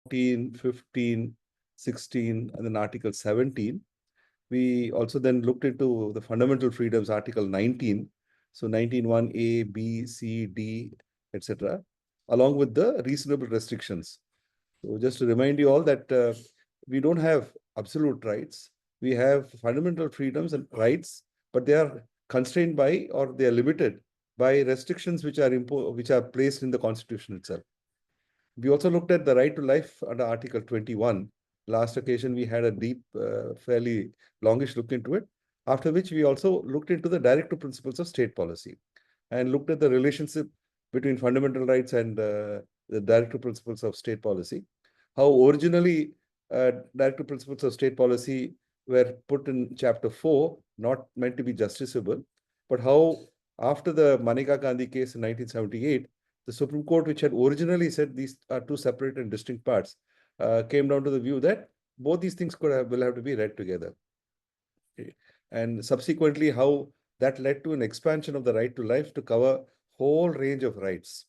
14, 15, 16, and then Article 17. We also then looked into the fundamental freedoms, Article 19. So 19(1)(a), B, C, D, etc., along with the reasonable restrictions. So just to remind you all that we don't have absolute rights. We have fundamental freedoms and rights, but they are constrained by, or they are limited by, restrictions which are placed in the Constitution itself. We also looked at the right to life under Article 21. Last occasion, we had a deep, fairly longish look into it, after which we also looked into the directive principles of state policy and looked at the relationship between fundamental rights and the directive principles of state policy. How originally directive principles of state policy were put in Chapter 4, not meant to be justiciable, but how after the Maneka Gandhi case in 1978, the Supreme Court, which had originally said these are two separate and distinct parts, came down to the view that both these things will have to be read together. Okay. And subsequently, how that led to an expansion of the right to life to cover whole range of rights.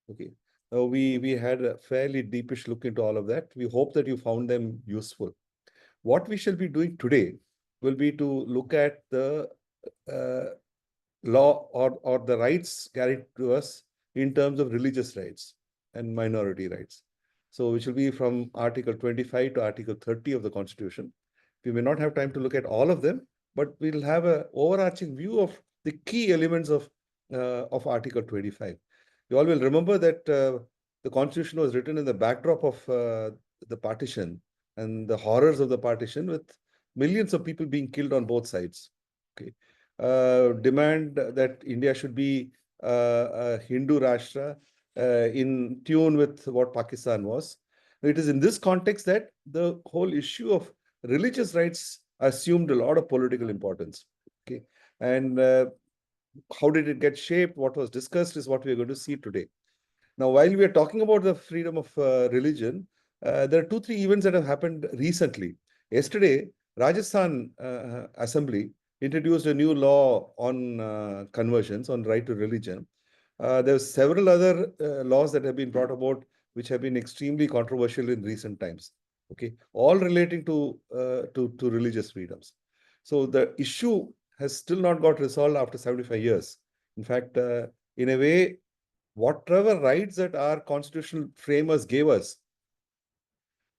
Okay. We had a fairly deepish look into all of that. We hope that you found them useful. What we shall be doing today will be to look at the law or the rights carried to us in terms of religious rights and minority rights. So which will be from Article 25 to Article 30 of the Constitution. We may not have time to look at all of them, but we'll have an overarching view of the key elements of Article 25. You all will remember that the Constitution was written in the backdrop of the partition and the horrors of the partition, with millions of people being killed on both sides. Okay. Demand that India should be a Hindu Rashtra in tune with what Pakistan was. It is in this context that the whole issue of religious rights assumed a lot of political importance. Okay, and how did it get shaped? What was discussed is what we are going to see today. Now, while we are talking about the freedom of religion, there are 2-3 events that have happened recently. Yesterday, Rajasthan Assembly introduced a new law on conversions, on right to religion. There are several other laws that have been brought about, which have been extremely controversial in recent times. Okay, all relating to religious freedoms. So the issue has still not got resolved after 75 years. In fact, in a way, whatever rights that our constitutional framers gave us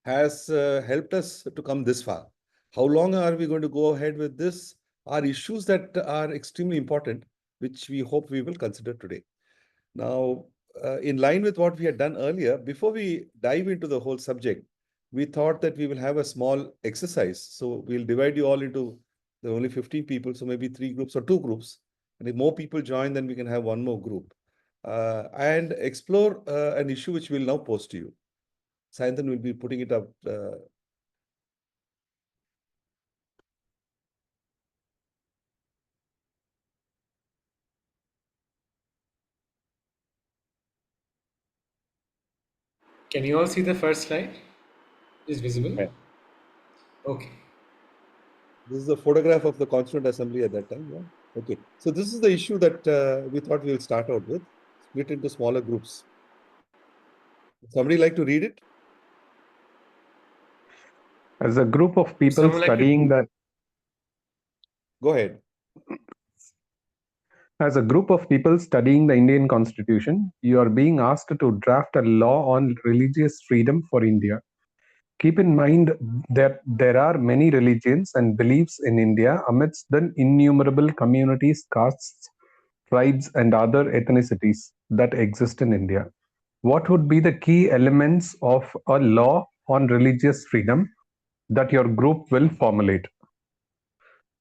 has helped us to come this far. How long are we going to go ahead with this are issues that are extremely important, which we hope we will consider today. Now, in line with what we had done earlier, before we dive into the whole subject, we thought that we will have a small exercise. So we'll divide you all into, there are only 15 people, so maybe 3 groups or 2 groups. And if more people join, then we can have one more group. And explore an issue which we'll now post to you. Sayantan will be putting it up. Can you all see the first slide? Is visible? Yeah. Okay. This is a photograph of the Constituent Assembly at that time. Yeah. Okay. So this is the issue that we thought we'll start out with, split into smaller groups. Somebody like to read it? As a group of people Someone like to- studying the Go ahead. As a group of people studying the Indian Constitution, you are being asked to draft a law on religious freedom for India. Keep in mind that there are many religions and beliefs in India amidst the innumerable communities, castes, tribes, and other ethnicities that exist in India. What would be the key elements of a law on religious freedom that your group will formulate?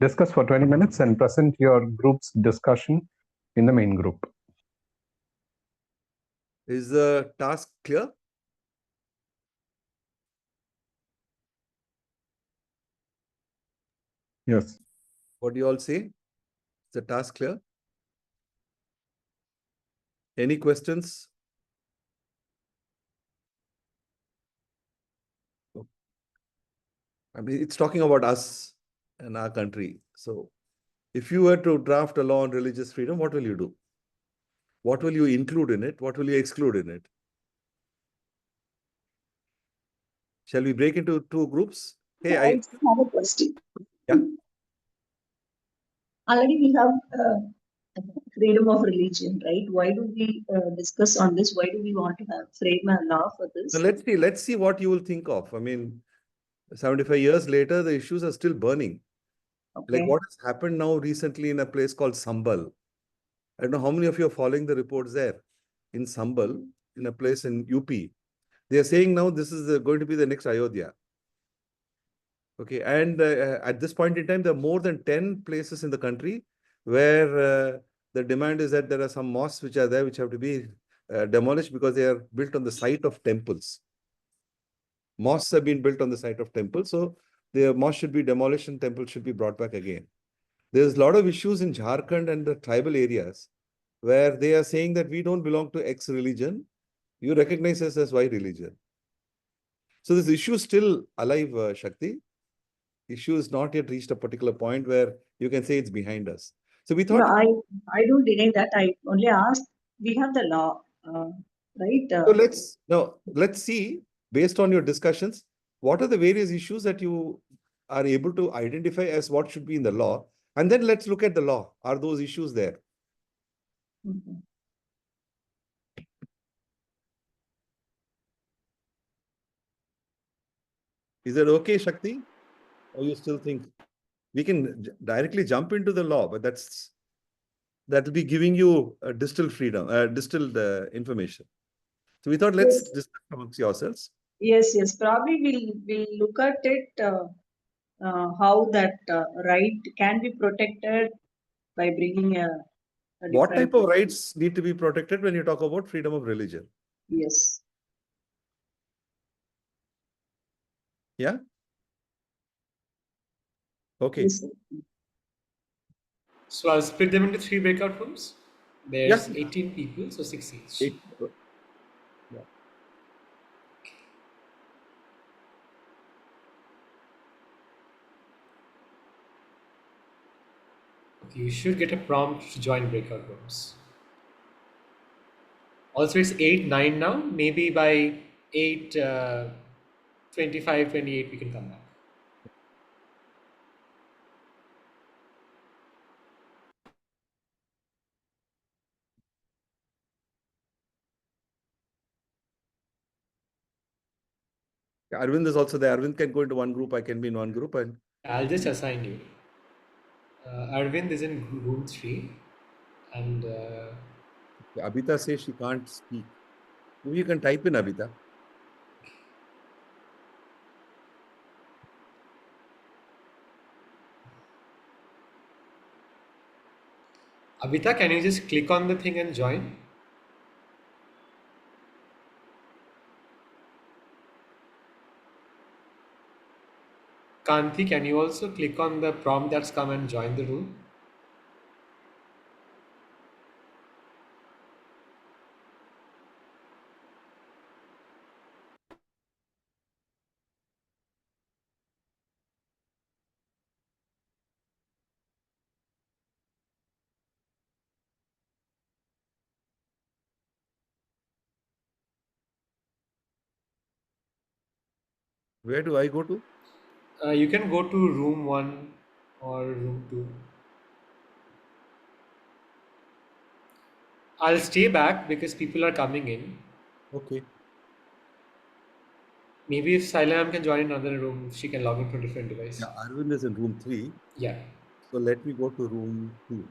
Discuss for 20 minutes and present your group's discussion in the main group. Is the task clear? Yes. What do you all say? Is the task clear? Any questions? I mean, it's talking about us and our country. So if you were to draft a law on religious freedom, what will you do? What will you include in it? What will you exclude in it? Shall we break into two groups? Hey, I still have a question. Yeah. Already we have freedom of religion, right? Why do we discuss on this? Why do we want to have frame a law for this? So let's see what you will think of. I mean, 75 years later, the issues are still burning. Okay. Like what has happened now recently in a place called Sambal. I don't know how many of you are following the reports there. In Sambal, in a place in UP. They are saying now this is going to be the next Ayodhya. Okay, and at this point in time, there are more than 10 places in the country where the demand is that there are some mosques which are there which have to be demolished because they are built on the site of temples. Mosques have been built on the site of temples, so the mosque should be demolished and temple should be brought back again. There's a lot of issues in Jharkhand and the tribal areas where they are saying that we don't belong to X religion. You recognize us as Y religion. So this issue is still alive, Shakti. Issue is not yet reached a particular point where you can say it's behind us. So we thought. No, I don't deny that. I only asked. We have the law, right? So let's see, based on your discussions, what are the various issues that you are able to identify as what should be in the law, and then let's look at the law. Are those issues there? Mhm. Is that okay, Shakti? Or you still think we can directly jump into the law, but that will be giving you a distilled freedom, distilled information. So we thought let's Yes. discuss amongst yourselves. Yes. Probably we'll look at it how that right can be protected by bringing a What different. type of rights need to be protected when you talk about freedom of religion? Yes. Yeah. Okay. Yes, sir. So I'll split them into 3 breakout rooms. There's Yeah. 18 people, so 6 each. 8 people. Yeah. Okay, you should get a prompt to join breakout rooms. Also, it's 8, 9 now. Maybe by 8, 25, 28, we can come back. Arvind is also there. Arvind can go into one group. I can be in one group. And I'll just assign you. Arvind is in room 3. And Abhita says she can't speak. Maybe you can type in Abhita. Abhita, can you just click on the thing and join? Kanti, can you also click on the prompt that's come and join the room? Where do I go to? You can go to room 1 or room 2. I'll stay back because people are coming in. Okay. Maybe if Sailam can join another room, she can log into a different device. Yeah, Arvind is in room 3. Yeah. So let me go to room 2.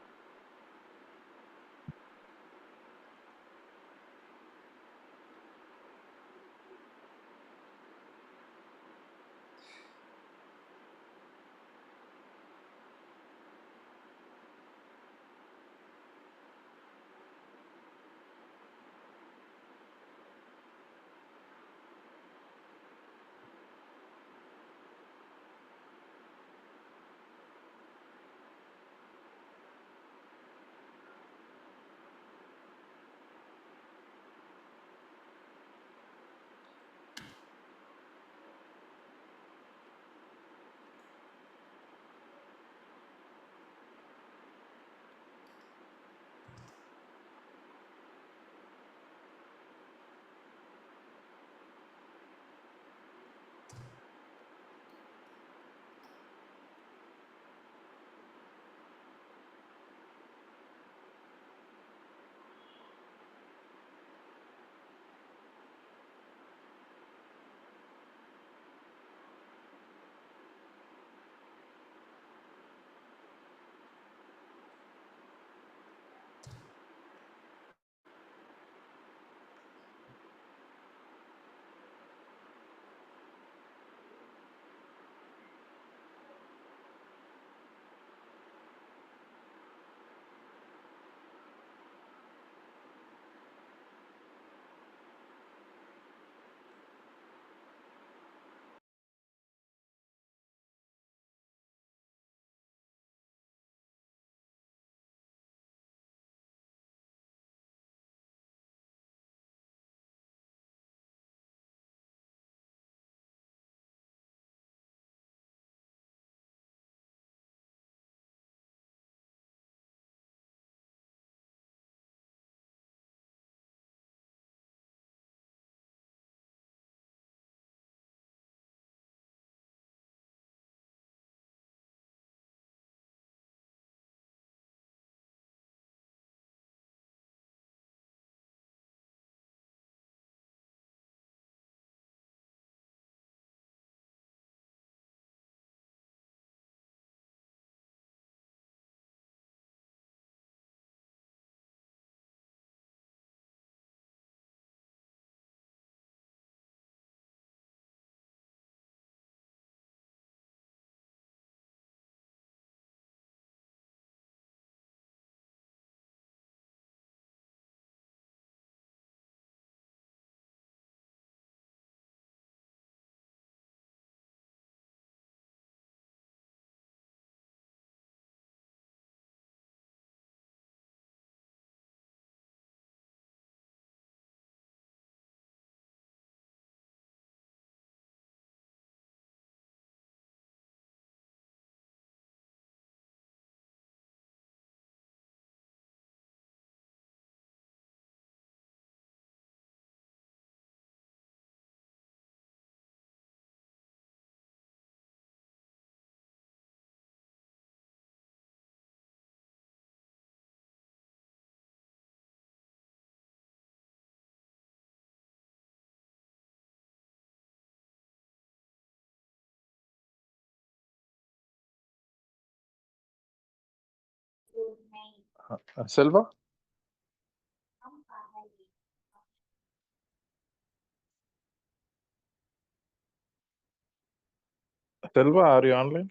Selva? Selva, are you online?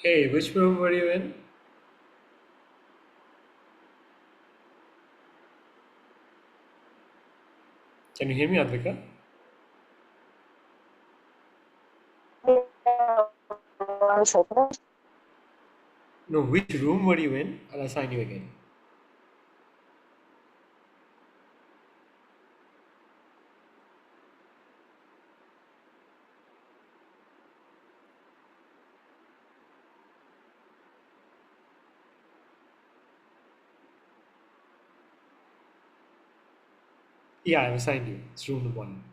Hey, which room were you in? Can you hear me, Advika? No, which room were you in? I'll assign you again. Yeah, I've assigned you. It's room 1.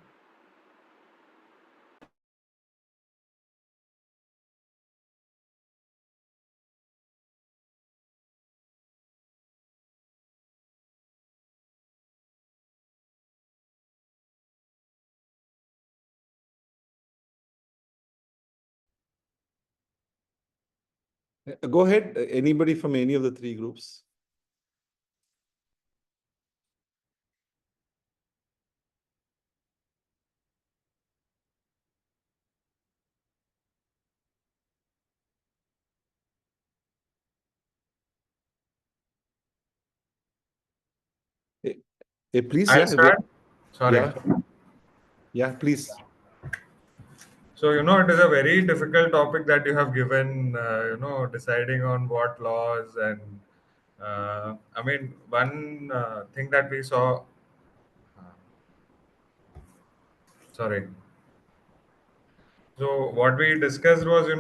Go ahead, anybody from any of the three groups? Please, I'll yeah, start. Sorry. yeah, yeah, please. So, it is a very difficult topic that you have given, deciding on what laws and, I mean, one thing that we saw, sorry. So, what we discussed was, it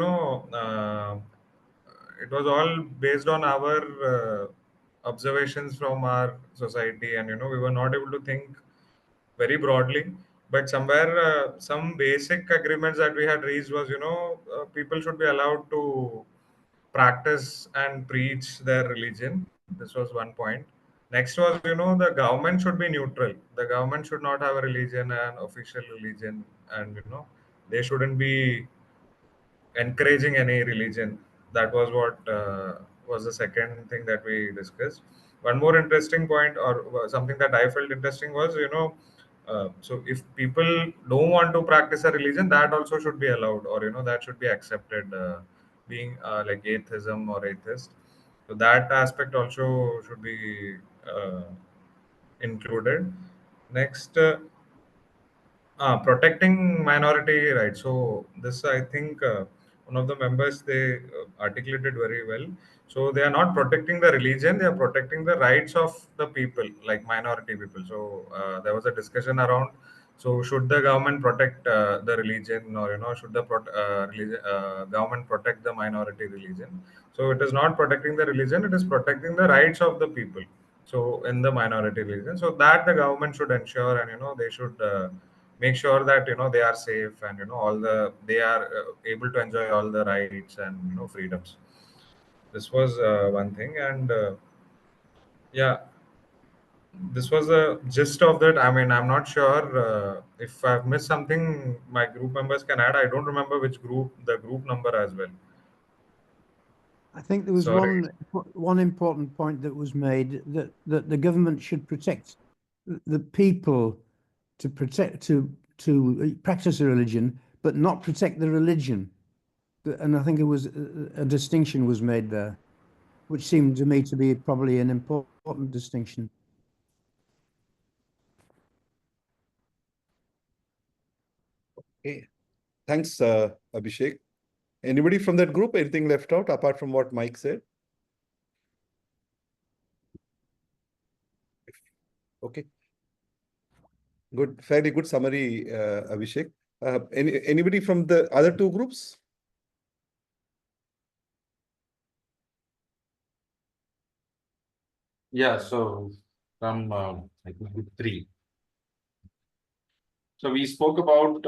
was all based on our observations from our society, and, we were not able to think very broadly. But somewhere, some basic agreements that we had reached was, people should be allowed to practice and preach their religion. This was one point. Next was, the government should be neutral. The government should not have a religion and official religion, and they shouldn't be encouraging any religion. That was what was the second thing that we discussed. One more interesting point, or something that I felt interesting, was so if people don't want to practice a religion, that also should be allowed, or that should be accepted, being like atheism or atheist. So that aspect also should be included. Next. Protecting minority rights. So this, I think, one of the members, they articulated very well. So they are not protecting the religion; they are protecting the rights of the people, like minority people. So there was a discussion around. So should the government protect the religion, or should the government protect the minority religion? So it is not protecting the religion; it is protecting the rights of the people. So in the minority religion, so that the government should ensure, and they should. Make sure that they are safe, and they are able to enjoy all the rights and freedoms. This was one thing, and yeah, this was the gist of that. I mean, I'm not sure if I've missed something. My group members can add. I don't remember which group, the group number as well. I think there was Sorry. one important point that was made, that the government should protect the people to practice a religion, but not protect the religion. And I think it was a distinction was made there, which seemed to me to be probably an important distinction. Okay, thanks, Abhishek. Anybody from that group? Anything left out apart from what Mike said? Okay. Good, fairly good summary, Abhishek. Anybody from the other two groups? Yeah, so from I think group 3. So we spoke about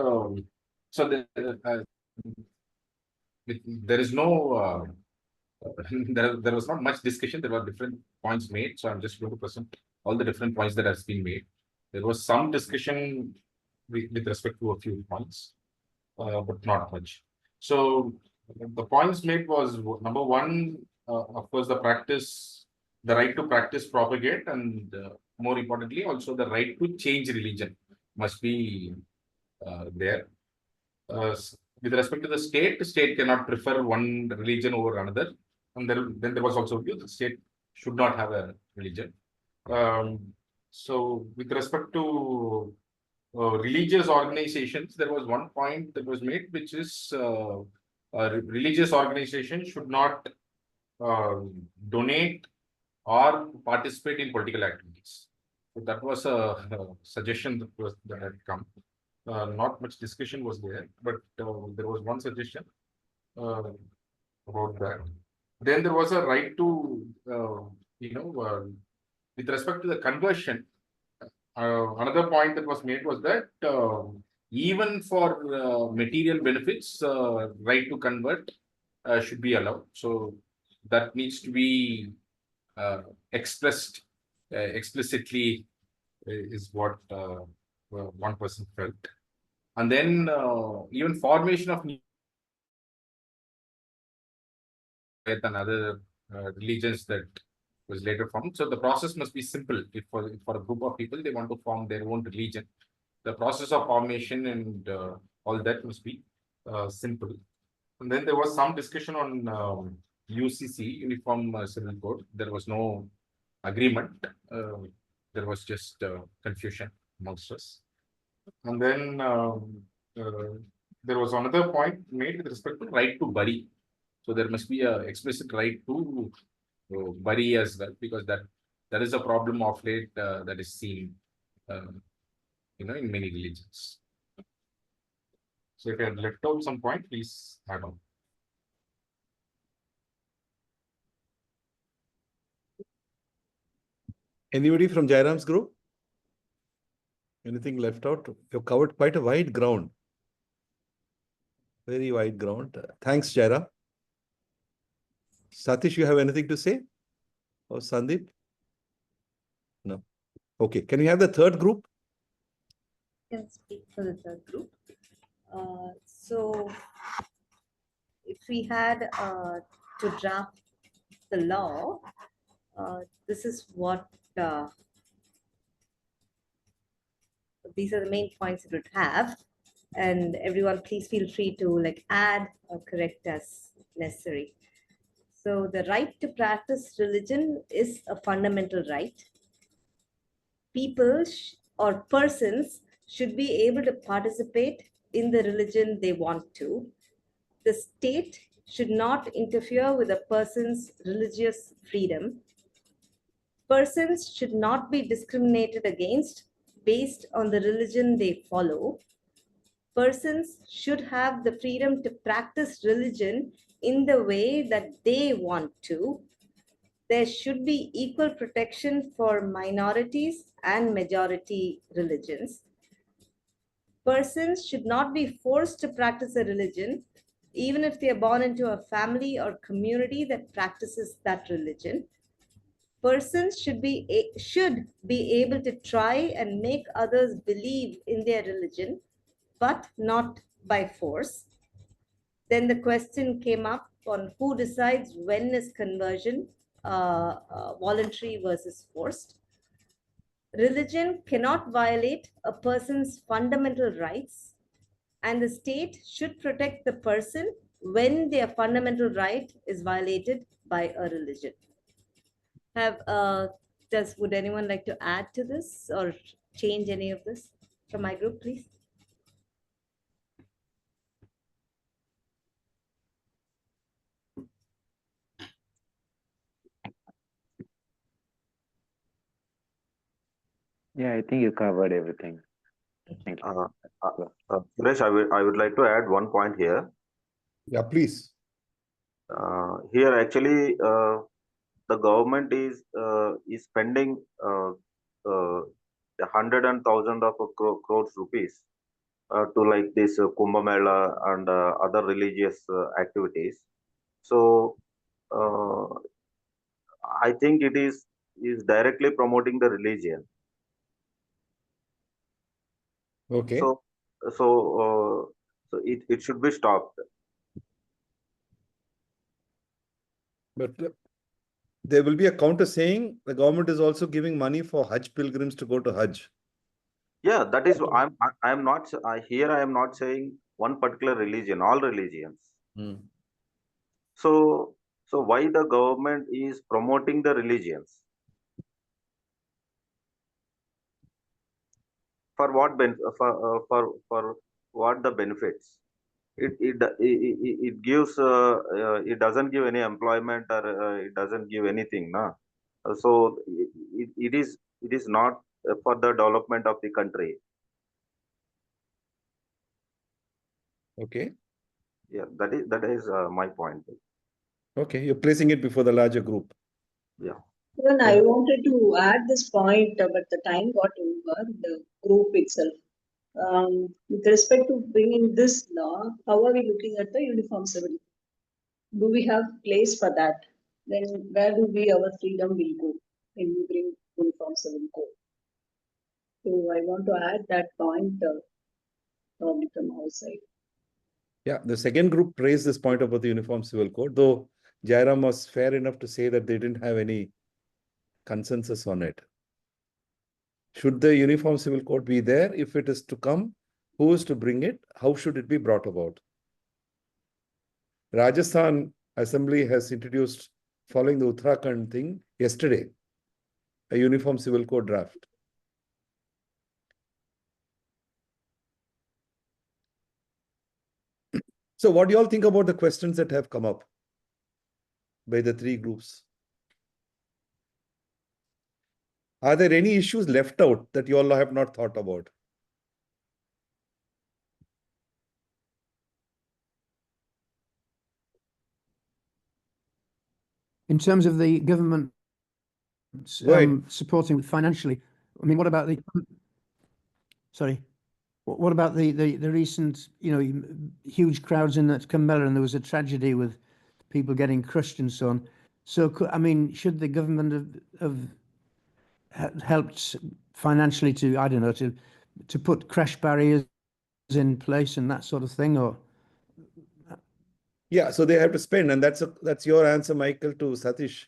there is no there was not much discussion. There were different points made. So I'm just going to present all the different points that has been made. There was some discussion with respect to a few points, but not much. So the points made was, number one, of course, the right to practice, propagate, and more importantly, also the right to change religion must be there. With respect to the state cannot prefer one religion over another. And then there was also view the state should not have a religion. So with respect to religious organizations, there was one point that was made, which is religious organizations should not donate or participate in political activities. So that was a suggestion that had come. Not much discussion was there, but there was one suggestion about that. Then there was a right to, with respect to the conversion, another point that was made was that even for material benefits, right to convert should be allowed. So that needs to be expressed explicitly, is what one person felt. And then even formation of and other religions that was later formed. So the process must be simple. If for a group of people, they want to form their own religion, the process of formation and all that must be simple. And then there was some discussion on UCC, Uniform Civil Code. There was no agreement. there was just confusion amongst us. And then there was another point made with respect to right to bury. So there must be a explicit right to bury as well, because that is a problem of late that is seen, in many religions. So if you have left out some point, please add on. Anybody from Jairam's group? Anything left out? You've covered quite a wide ground. Very wide ground. Thanks, Jairam. Satish, you have anything to say? Or Sandeep? No. Okay. Can we have the third group? Can speak for the third group. So if we had to draft the law, this is what these are the main points it would have, and everyone please feel free to like add or correct as necessary. So the right to practice religion is a fundamental right. People or persons should be able to participate in the religion they want to. The state should not interfere with a person's religious freedom. Persons should not be discriminated against based on the religion they follow. Persons should have the freedom to practice religion in the way that they want to. There should be equal protection for minorities and majority religions. Persons should not be forced to practice a religion, even if they are born into a family or community that practices that religion. Persons should be able to try and make others believe in their religion, but not by force. Then the question came up on who decides when is conversion voluntary versus forced. Religion cannot violate a person's fundamental rights, and the state should protect the person when their fundamental right is violated by a religion. Would anyone like to add to this or change any of this from my group, please? Yeah, I think you covered everything. Thank you. Suresh, I would like to add one point here. Yeah, please. Here, actually, the government is spending hundred and thousand of crores rupees to like this Kumbh Mela and other religious activities. So I think it is directly promoting the religion. Okay. So it should be stopped. But there will be a counter saying the government is also giving money for Hajj pilgrims to go to Hajj. Yeah, that is. I'm not here. I am not saying one particular religion. All religions. So why the government is promoting the religions? For what for what the benefits? It gives it doesn't give any employment or it doesn't give anything, na. So it is not for the development of the country. Okay. Yeah, that is my point. Okay, you're placing it before the larger group. Yeah. Even I wanted to add this point, but the time got over, the group itself. With respect to bringing this law, how are we looking at the uniform civil? Do we have place for that? Then where do our freedom will go when we bring uniform civil code? So I want to add that point probably from our side. Yeah, the second group raised this point about the Uniform Civil Code, though Jairam was fair enough to say that they didn't have any consensus on it. Should the Uniform Civil Code be there? If it is to come, who is to bring it? How should it be brought about? Rajasthan Assembly has introduced, following the Uttarakhand thing yesterday, a uniform civil code draft. So what do you all think about the questions that have come up by the three groups? Are there any issues left out that you all have not thought about? In terms of the government Go ahead. supporting financially, I mean, what about the, sorry, what about the recent, huge crowds in that Kumbh, and there was a tragedy with people getting crushed and so on. So, I mean, should the government have helped financially to, I don't know, to put crash barriers in place and that sort of thing, or? Yeah, so they have to spend, and that's your answer, Michael, to Satish,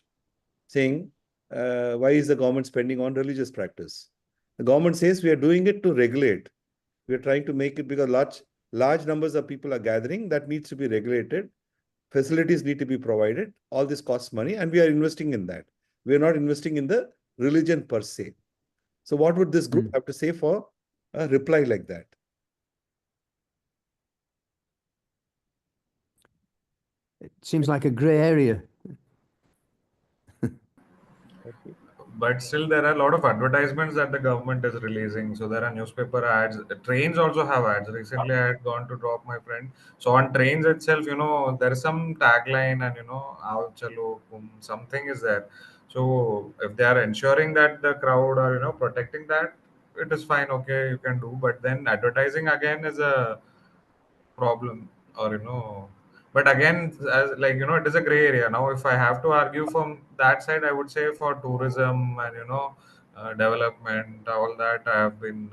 saying, why is the government spending on religious practice? The government says we are doing it to regulate. We are trying to make it because large numbers of people are gathering. That needs to be regulated. Facilities need to be provided. All this costs money, and we are investing in that. We are not investing in the religion per se. So what would this group have to say for a reply like that? It seems like a gray area. But still, there are a lot of advertisements that the government is releasing. So there are newspaper ads. Trains also have ads. Recently, I had gone to drop my friend. So on trains itself, there is some tagline and, "Aao chalo, something is there." So if they are ensuring that the crowd are, protecting that, it is fine. Okay, you can do. But then advertising again is a problem, or. But again, as it is a gray area. Now, if I have to argue from that side, I would say for tourism and development, all that I have been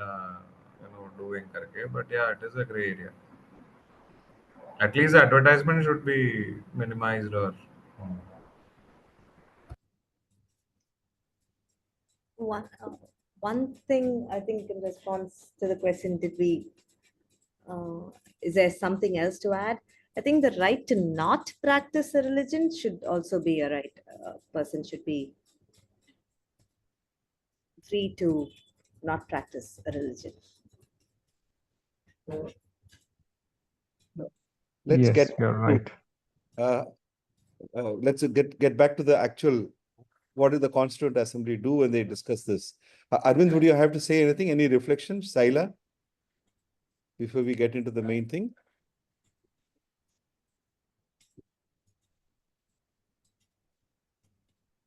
doing. Okay, but yeah, it is a gray area. At least the advertisement should be minimized or. One thing I think in response to the question, is there something else to add? I think the right to not practice a religion should also be a right. A person should be free to not practice a religion. Let's Yes, you're right. Let's get back to the actual. What did the Constituent Assembly do when they discuss this? Arvind, would you have to say anything? Any reflections, Saila, before we get into the main thing?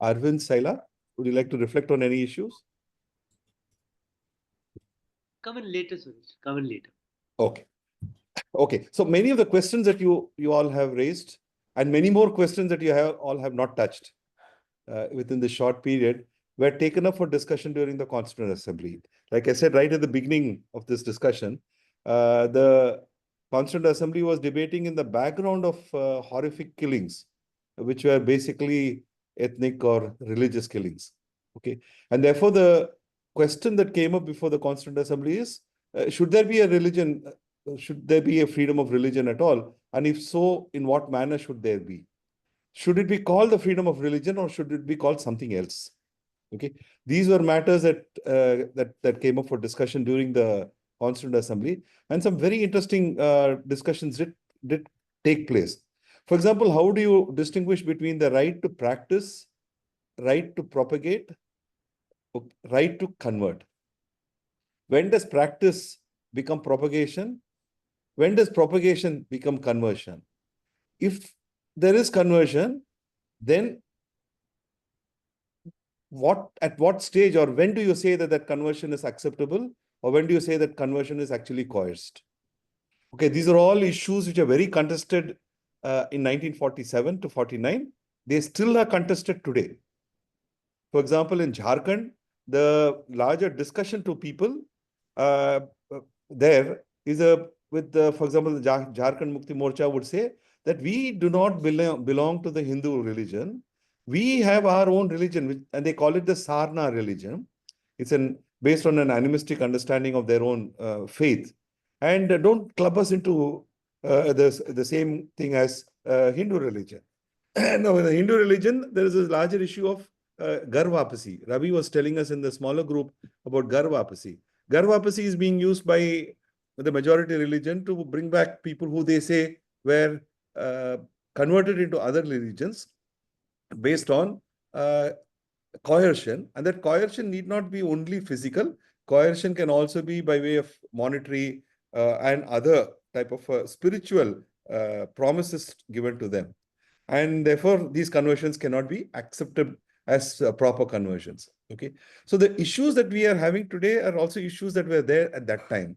Arvind, Saila, would you like to reflect on any issues? Come in later, Suresh. Come in later. Okay. Okay. So many of the questions that you all have raised, and many more questions that you all have not touched within the short period, were taken up for discussion during the Constituent Assembly. Like I said right at the beginning of this discussion, the Constituent Assembly was debating in the background of horrific killings, which were basically ethnic or religious killings. Okay. And therefore, the question that came up before the Constituent Assembly is, should there be a religion? Should there be a freedom of religion at all? And if so, in what manner should there be? Should it be called the freedom of religion, or should it be called something else? Okay, these were matters that that came up for discussion during the Constituent Assembly, and some very interesting discussions did take place. For example, how do you distinguish between the right to practice, right to propagate, right to convert? When does practice become propagation? When does propagation become conversion? If there is conversion, then at what stage or when do you say that conversion is acceptable, or when do you say that conversion is actually coerced? Okay, these are all issues which are very contested in 1947 to 49. They still are contested today. For example, in Jharkhand, the larger discussion to people there is for example, the Jharkhand Mukti Morcha would say that we do not belong to the Hindu religion. We have our own religion, and they call it the Sarna religion. It's based on an animistic understanding of their own faith. And don't club us into the same thing as Hindu religion. Now, in the Hindu religion, there is a larger issue of Ghar Wapasi. Ravi was telling us in the smaller group about Ghar Wapasi. Ghar Wapasi is being used by the majority religion to bring back people who they say were converted into other religions based on coercion. And that coercion need not be only physical. Coercion can also be by way of monetary and other type of spiritual promises given to them. And therefore, these conversions cannot be accepted as proper conversions. Okay. So the issues that we are having today are also issues that were there at that time.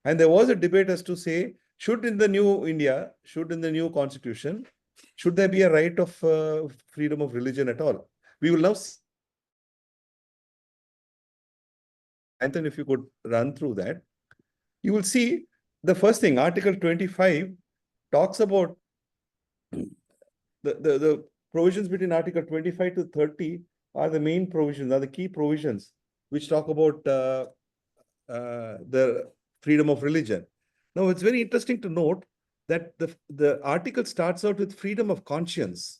And there was a debate as to say, should in the new India, should in the new constitution, should there be a right of freedom of religion at all? We will now see. Anthony, if you could run through that, you will see the first thing, Article 25 talks about the provisions between Article 25 to 30 are the main provisions, are the key provisions, which talk about the freedom of religion. Now, it's very interesting to note that the article starts out with freedom of conscience.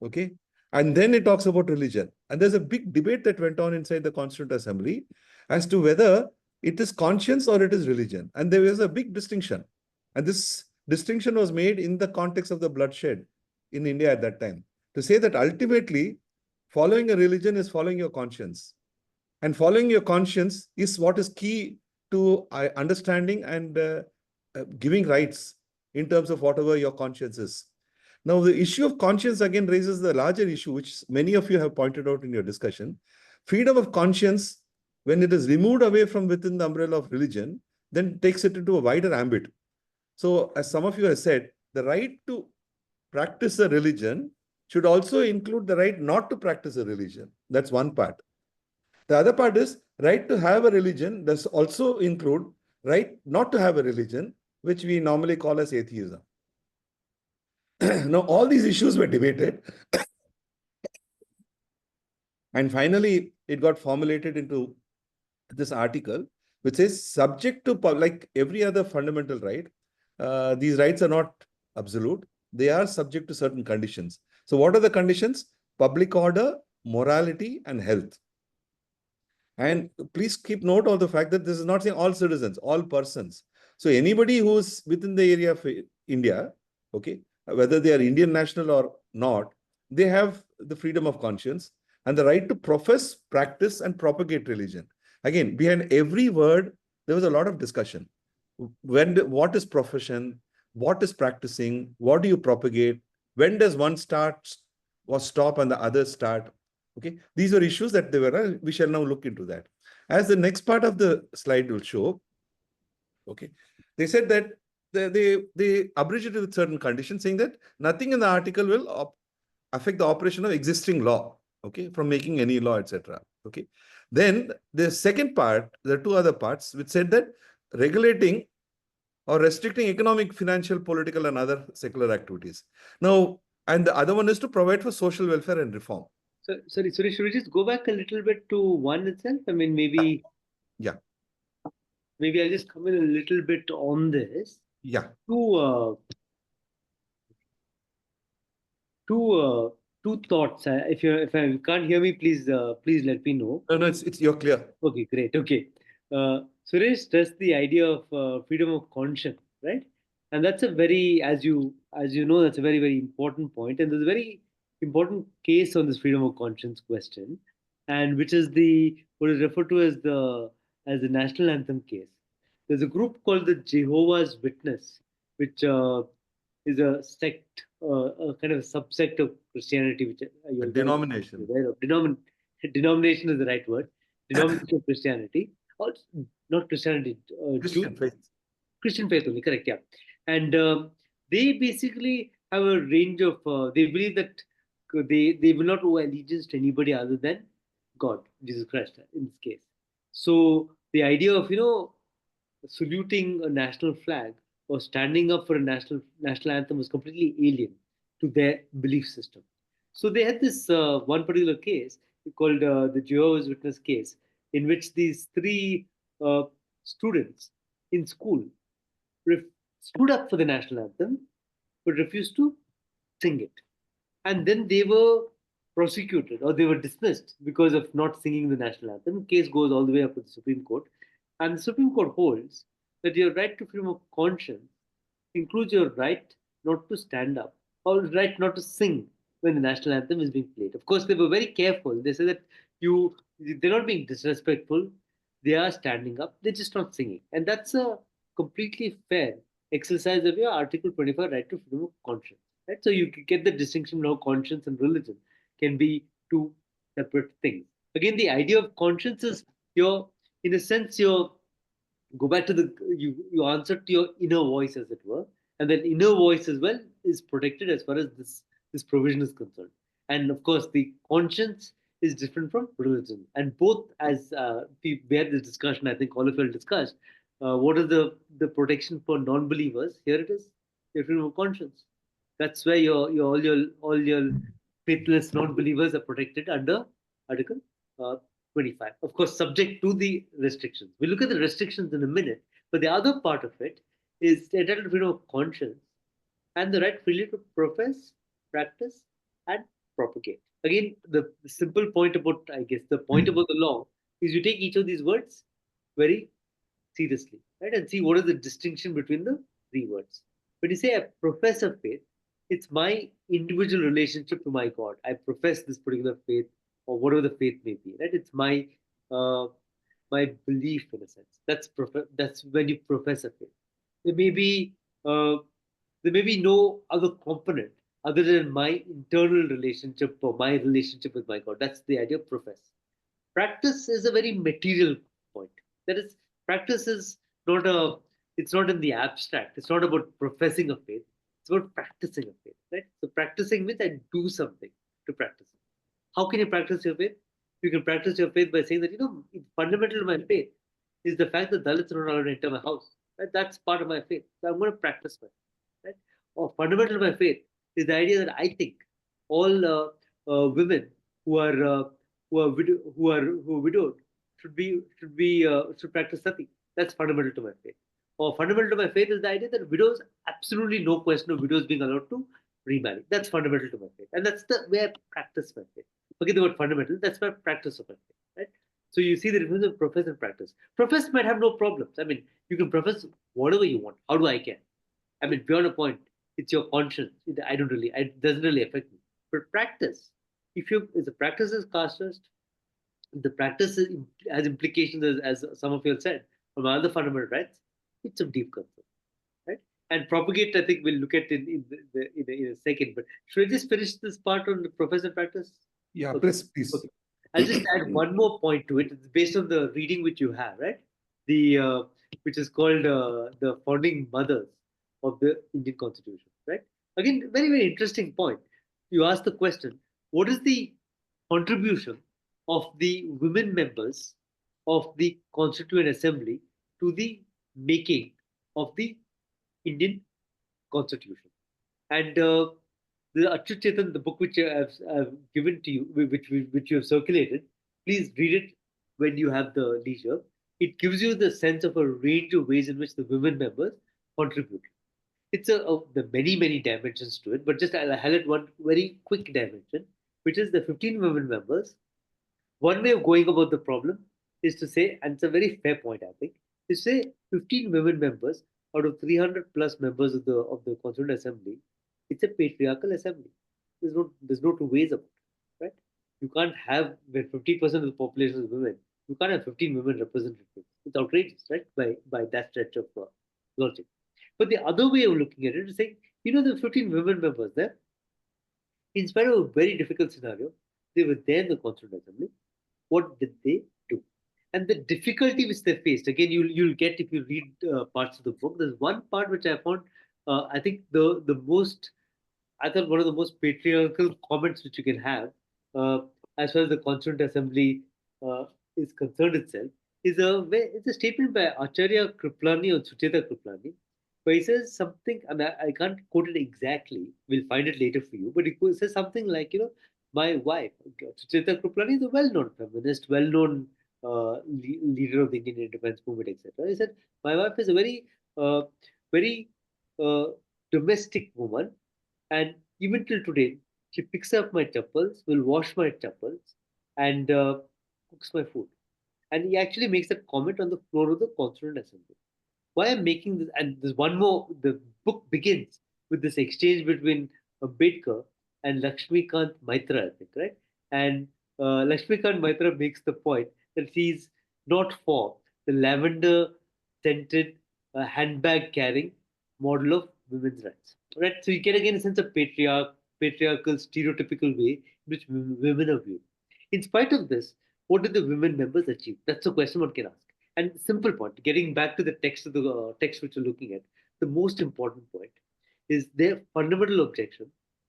Okay. And then it talks about religion. And there's a big debate that went on inside the Constituent Assembly as to whether it is conscience or it is religion. And there was a big distinction. And this distinction was made in the context of the bloodshed in India at that time, to say that ultimately following a religion is following your conscience. And following your conscience is what is key to understanding and giving rights in terms of whatever your conscience is. Now, the issue of conscience again raises the larger issue, which many of you have pointed out in your discussion. Freedom of conscience, when it is removed away from within the umbrella of religion, then takes it into a wider ambit. So, as some of you have said, the right to practice a religion should also include the right not to practice a religion. That's one part. The other part is right to have a religion does also include right not to have a religion, which we normally call as atheism. Now, all these issues were debated. And finally, it got formulated into this article, which says subject to, like every other fundamental right, these rights are not absolute. They are subject to certain conditions. So what are the conditions? Public order, morality, and health. And please keep note of the fact that this is not saying all citizens, all persons. So anybody who's within the area of India, okay, whether they are Indian national or not, they have the freedom of conscience and the right to profess, practice, and propagate religion. Again, behind every word, there was a lot of discussion. What is profession? What is practicing? What do you propagate? When does one start or stop and the other start? Okay, these are issues that they were. We shall now look into that. As the next part of the slide will show, okay, they said that they abridged it with certain conditions, saying that nothing in the article will affect the operation of existing law, okay, from making any law, etc. Okay. Then the second part, the two other parts, which said that regulating or restricting economic, financial, political, and other secular activities. Now, and the other one is to provide for social welfare and reform. So, sorry, should we just go back a little bit to one itself? I mean, maybe. Yeah. Maybe I'll just come in a little bit on this. Yeah. Two thoughts. If you can't hear me, please let me know. No, it's you're clear. Okay, great. Okay. Suresh stressed the idea of freedom of conscience, right? And that's a very, as you know, that's a very, very important point. And there's a very important case on this freedom of conscience question, and which is what is referred to as the national anthem case. There's a group called the Jehovah's Witness, which is a sect, a kind of a subsect of Christianity, which a denomination. Denomination is the right word. Denomination of Christianity, or not Christianity, Christian faith. Christian faith only, correct? Yeah, and they basically have a range of. They believe that they will not owe allegiance to anybody other than God, Jesus Christ, in this case. So the idea of saluting a national flag or standing up for a national anthem was completely alien to their belief system. So they had this one particular case called the Jehovah's Witness case, in which these three students in school stood up for the national anthem but refused to sing it. And then they were prosecuted or they were dismissed because of not singing the national anthem. Case goes all the way up to the Supreme Court, and the Supreme Court holds that your right to freedom of conscience includes your right not to stand up or right not to sing when the national anthem is being played. Of course, they were very careful. They said that they're not being disrespectful. They are standing up. They're just not singing, and that's a completely fair exercise of your Article 25 right to freedom of conscience. Right? So you can get the distinction now conscience and religion can be two separate things. Again, the idea of conscience is in a sense, go back to you answer to your inner voice, as it were, and that inner voice as well is protected as far as this provision is concerned. And of course, the conscience is different from religion, and both, as we had this discussion, I think all of you discussed. What is the protection for non-believers? Here it is, your freedom of conscience. That's where all your faithless non-believers are protected under Article 25. Of course, subject to the restrictions. We'll look at the restrictions in a minute, but the other part of it is the entitled freedom of conscience and the right freely to profess, practice, and propagate. Again, the simple point about, I guess, the point about the law is you take each of these words very seriously, right? And see what is the distinction between the three words. When you say I profess a faith, it's my individual relationship to my God. I profess this particular faith or whatever the faith may be, right? It's my belief in a sense. That's when you profess a faith. There may be no other component other than my internal relationship or my relationship with my God. That's the idea of profess. Practice is a very material point. That is, practice is it's not in the abstract. It's not about professing a faith. It's about practicing a faith, right? So practicing means I do something to practice it. How can you practice your faith? You can practice your faith by saying that, fundamental to my faith is the fact that Dalits are not allowed to enter my house. Right? That's part of my faith. So I'm going to practice my faith. Right? Or fundamental to my faith is the idea that I think all women who are widowed should practice sati. That's fundamental to my faith. Or fundamental to my faith is the idea that widows, absolutely no question of widows being allowed to remarry. That's fundamental to my faith. And that's the way I practice my faith. Forget the word fundamental, that's my practice of my faith. Right? So you see the difference of profess and practice. Profess might have no problems. I mean, you can profess whatever you want. How do I care? I mean, beyond a point, it's your conscience. It doesn't really affect me. But practice, if the practice is casteist, the practice has implications, as some of you have said, from other fundamental rights, it's of deep concern, right? And propagate, I think we'll look at in a second. But should I just finish this part on the profess and practice? Yeah, Okay. please. Okay. I'll just add one more point to it. It's based on the reading which you have, right? Which is called the founding mothers of the Indian Constitution, right? Again, very, very interesting point. You asked the question, what is the contribution of the women members of the Constituent Assembly to the making of the Indian Constitution? And the Achyut Chetan, the book which I've given to you, which you have circulated, please read it when you have the leisure. It gives you the sense of a range of ways in which the women members contribute. It's the many dimensions to it, but just I'll highlight one very quick dimension, which is the 15 women members. One way of going about the problem is to say, and it's a very fair point, I think, is to say 15 women members out of 300 plus members of the Constituent Assembly. It's a patriarchal assembly. There's no two ways about it, right? You can't have, when 50% of the population is women, you can't have 15 women representatives. It's outrageous, right? By that stretch of logic. But the other way of looking at it is saying, the 15 women members there, in spite of a very difficult scenario, they were there in the Constituent Assembly. What did they do? And the difficulty which they faced, again, you'll get if you read parts of the book. There's one part which I found, I think one of the most patriarchal comments which you can have, as far as the Constituent Assembly is concerned itself, it's a statement by Acharya Kripalani or Sucheta Kripalani, where he says something, and I can't quote it exactly, we'll find it later for you, but he says something like, my wife, Sucheta Kripalani, is a well-known feminist, well-known leader of the Indian independence movement, etc. He said, my wife is a very domestic woman, and even till today, She picks up my chappals, will wash my chappals, and cooks my food. And he actually makes that comment on the floor of the Constituent Assembly. Why I'm making this, and there's one more, the book begins with this exchange between Ambedkar and Lakshmikant Maitra, I think, right? And Lakshmikant Maitra makes the point that he's not for the lavender scented handbag carrying model of women's rights, right? So you get again a sense of patriarchal, stereotypical way in which women are viewed. In spite of this, what did the women members achieve? That's a question one can ask. And simple point, getting back to the text of the text which you're looking at, the most important point is their fundamental objection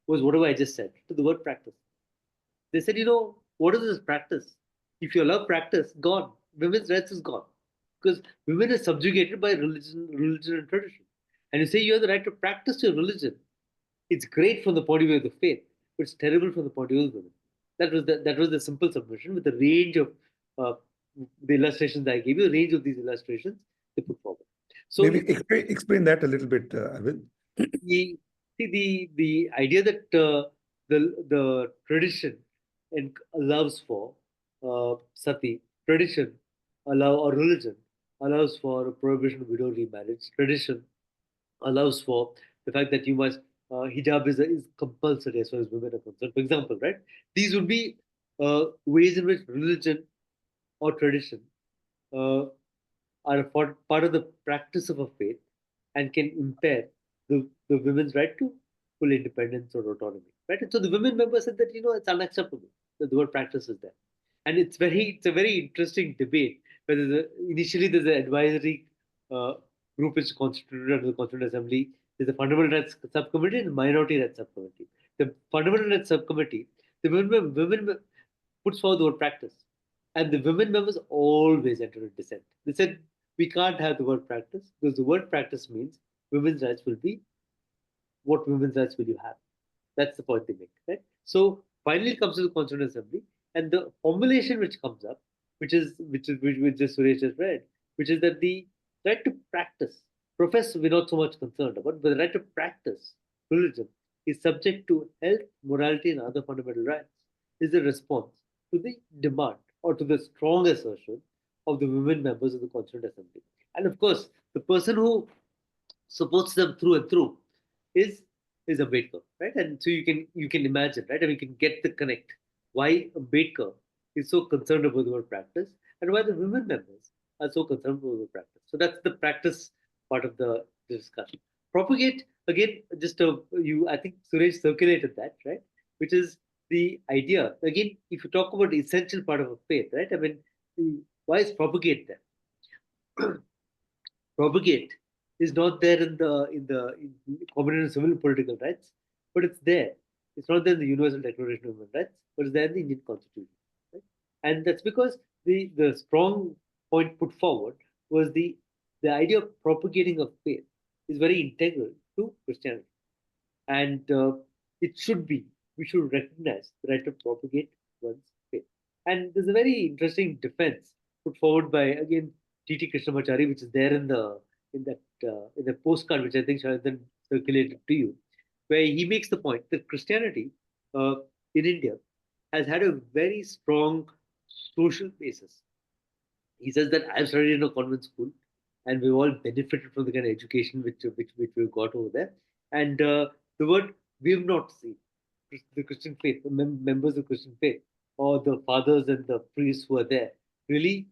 was whatever I just said to the word practice. They said, what is this practice? If you allow practice, gone. Women's rights is gone. Because women are subjugated by religion and tradition. And you say you have the right to practice your religion. It's great from the point of view of the faith, but it's terrible from the point of view of women. That was the simple submission with the range of the illustrations that I gave you, the range of these illustrations they put forward. So maybe explain that a little bit, Arvind. The idea that the tradition allows for sati, tradition or religion allows for a prohibition of widow remarriage, tradition allows for the fact that you must hijab is compulsory as far as women are concerned. For example, right? These would be ways in which religion or tradition are a part of the practice of a faith and can impair the women's right to full independence or autonomy. Right? And so the women members said that it's unacceptable that the word practice is there. And it's a very interesting debate whether initially there's an advisory group which is constituted under the Constituent Assembly. There's a Fundamental Rights Subcommittee and a Minority Rights Subcommittee. The Fundamental Rights Subcommittee, the women puts forward the word practice. And the women members always entered a dissent. They said, we can't have the word practice because the word practice means women's rights will be, what women's rights will you have? That's the point they make, right? So finally it comes to the Constituent Assembly, and the formulation which comes up, which Suresh just read, which is that the right to practice, profess we're not so much concerned about, but the right to practice religion is subject to health, morality, and other fundamental rights, is a response to the demand or to the strong assertion of the women members of the Constituent Assembly. And of course, the person who supports them through and through is Ambedkar, right? And so you can imagine, right? And we can get the connect why Ambedkar is so concerned about the word practice and why the women members are so concerned about the practice. So that's the practice part of the discussion. Propagate, again, I think Suresh circulated that, right? Which is the idea, again, if you talk about the essential part of a faith, right? I mean, why is propagate there? Propagate is not there in the common and civil political rights, but it's there. It's not there in the Universal Declaration of Human Rights, but it's there in the Indian Constitution. Right? And that's because the strong point put forward was the idea of propagating of faith is very integral to Christianity. And it should be, we should recognize the right to propagate one's faith. And there's a very interesting defense put forward by, again, T.T. Krishnamachari, which is there in the postcard, which I think Sharantan circulated to you, where he makes the point that Christianity in India has had a very strong social basis. He says that I've studied in a convent school, and we've all benefited from the kind of education which we've got over there. And the word we've not seen the Christian faith, the members of Christian faith, or the fathers and the priests who are there, really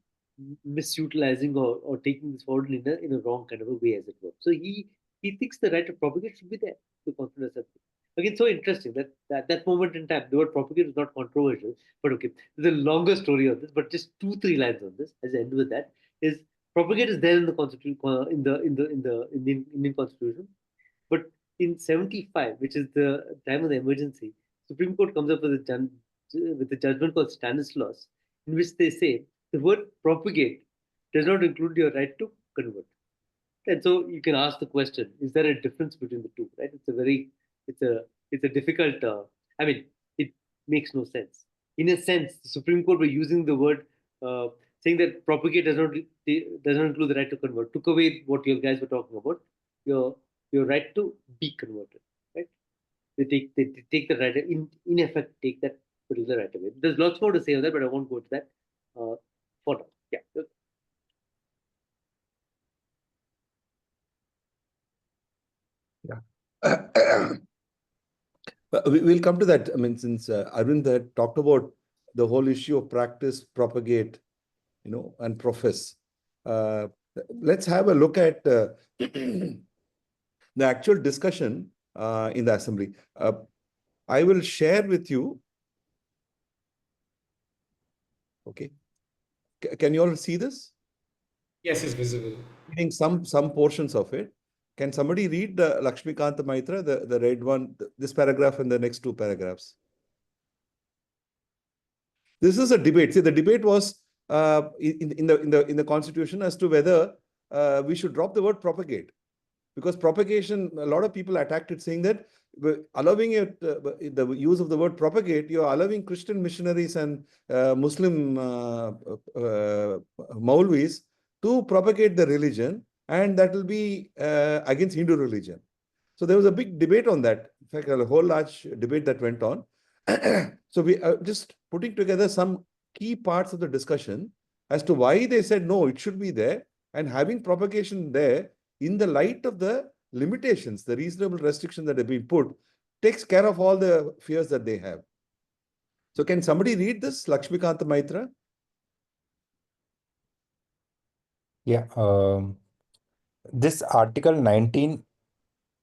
misutilizing or taking this forward in a wrong kind of a way, as it were. So he thinks the right to propagate should be there, the Constituent Assembly. Again, so interesting that moment in time, the word propagate is not controversial, but okay, there's a longer story on this, but just 2-3 lines on this, as I end with that, is propagate is there in the Constitution, in the Indian Constitution, but in 75, which is the time of the emergency, Supreme Court comes up with a judgment called Stanislaus, in which they say the word propagate does not include your right to convert. And so you can ask the question: is there a difference between the two? Right? It's a difficult. It makes no sense. In a sense, the Supreme Court were using the word, saying that propagate does not include the right to convert. Took away what you guys were talking about, your right to be converted, right? they take the right in effect take that particular right away. There's lots more to say on that, but I won't go to that for now. Yeah. We'll come to that. I mean, since Arvind had talked about the whole issue of practice, propagate, and profess. Let's have a look at the actual discussion in the assembly. I will share with you. Okay. Can you all see this? Yes, it's visible. Reading some portions of it. Can somebody read Lakshmikanta Maitra, the red one, this paragraph and the next two paragraphs? This is a debate. See, the debate was in the constitution as to whether we should drop the word propagate, because propagation, a lot of people attacked it, saying that allowing it the use of the word propagate, you are allowing Christian missionaries and Muslim Maulvis to propagate the religion, and that will be against Hindu religion. So there was a big debate on that. In fact, a whole large debate that went on. So we are just putting together some key parts of the discussion as to why they said no, it should be there, and having propagation there in the light of the limitations, the reasonable restrictions that have been put, takes care of all the fears that they have. So can somebody read this, Lakshmikanta Maitra? Yeah. This Article 19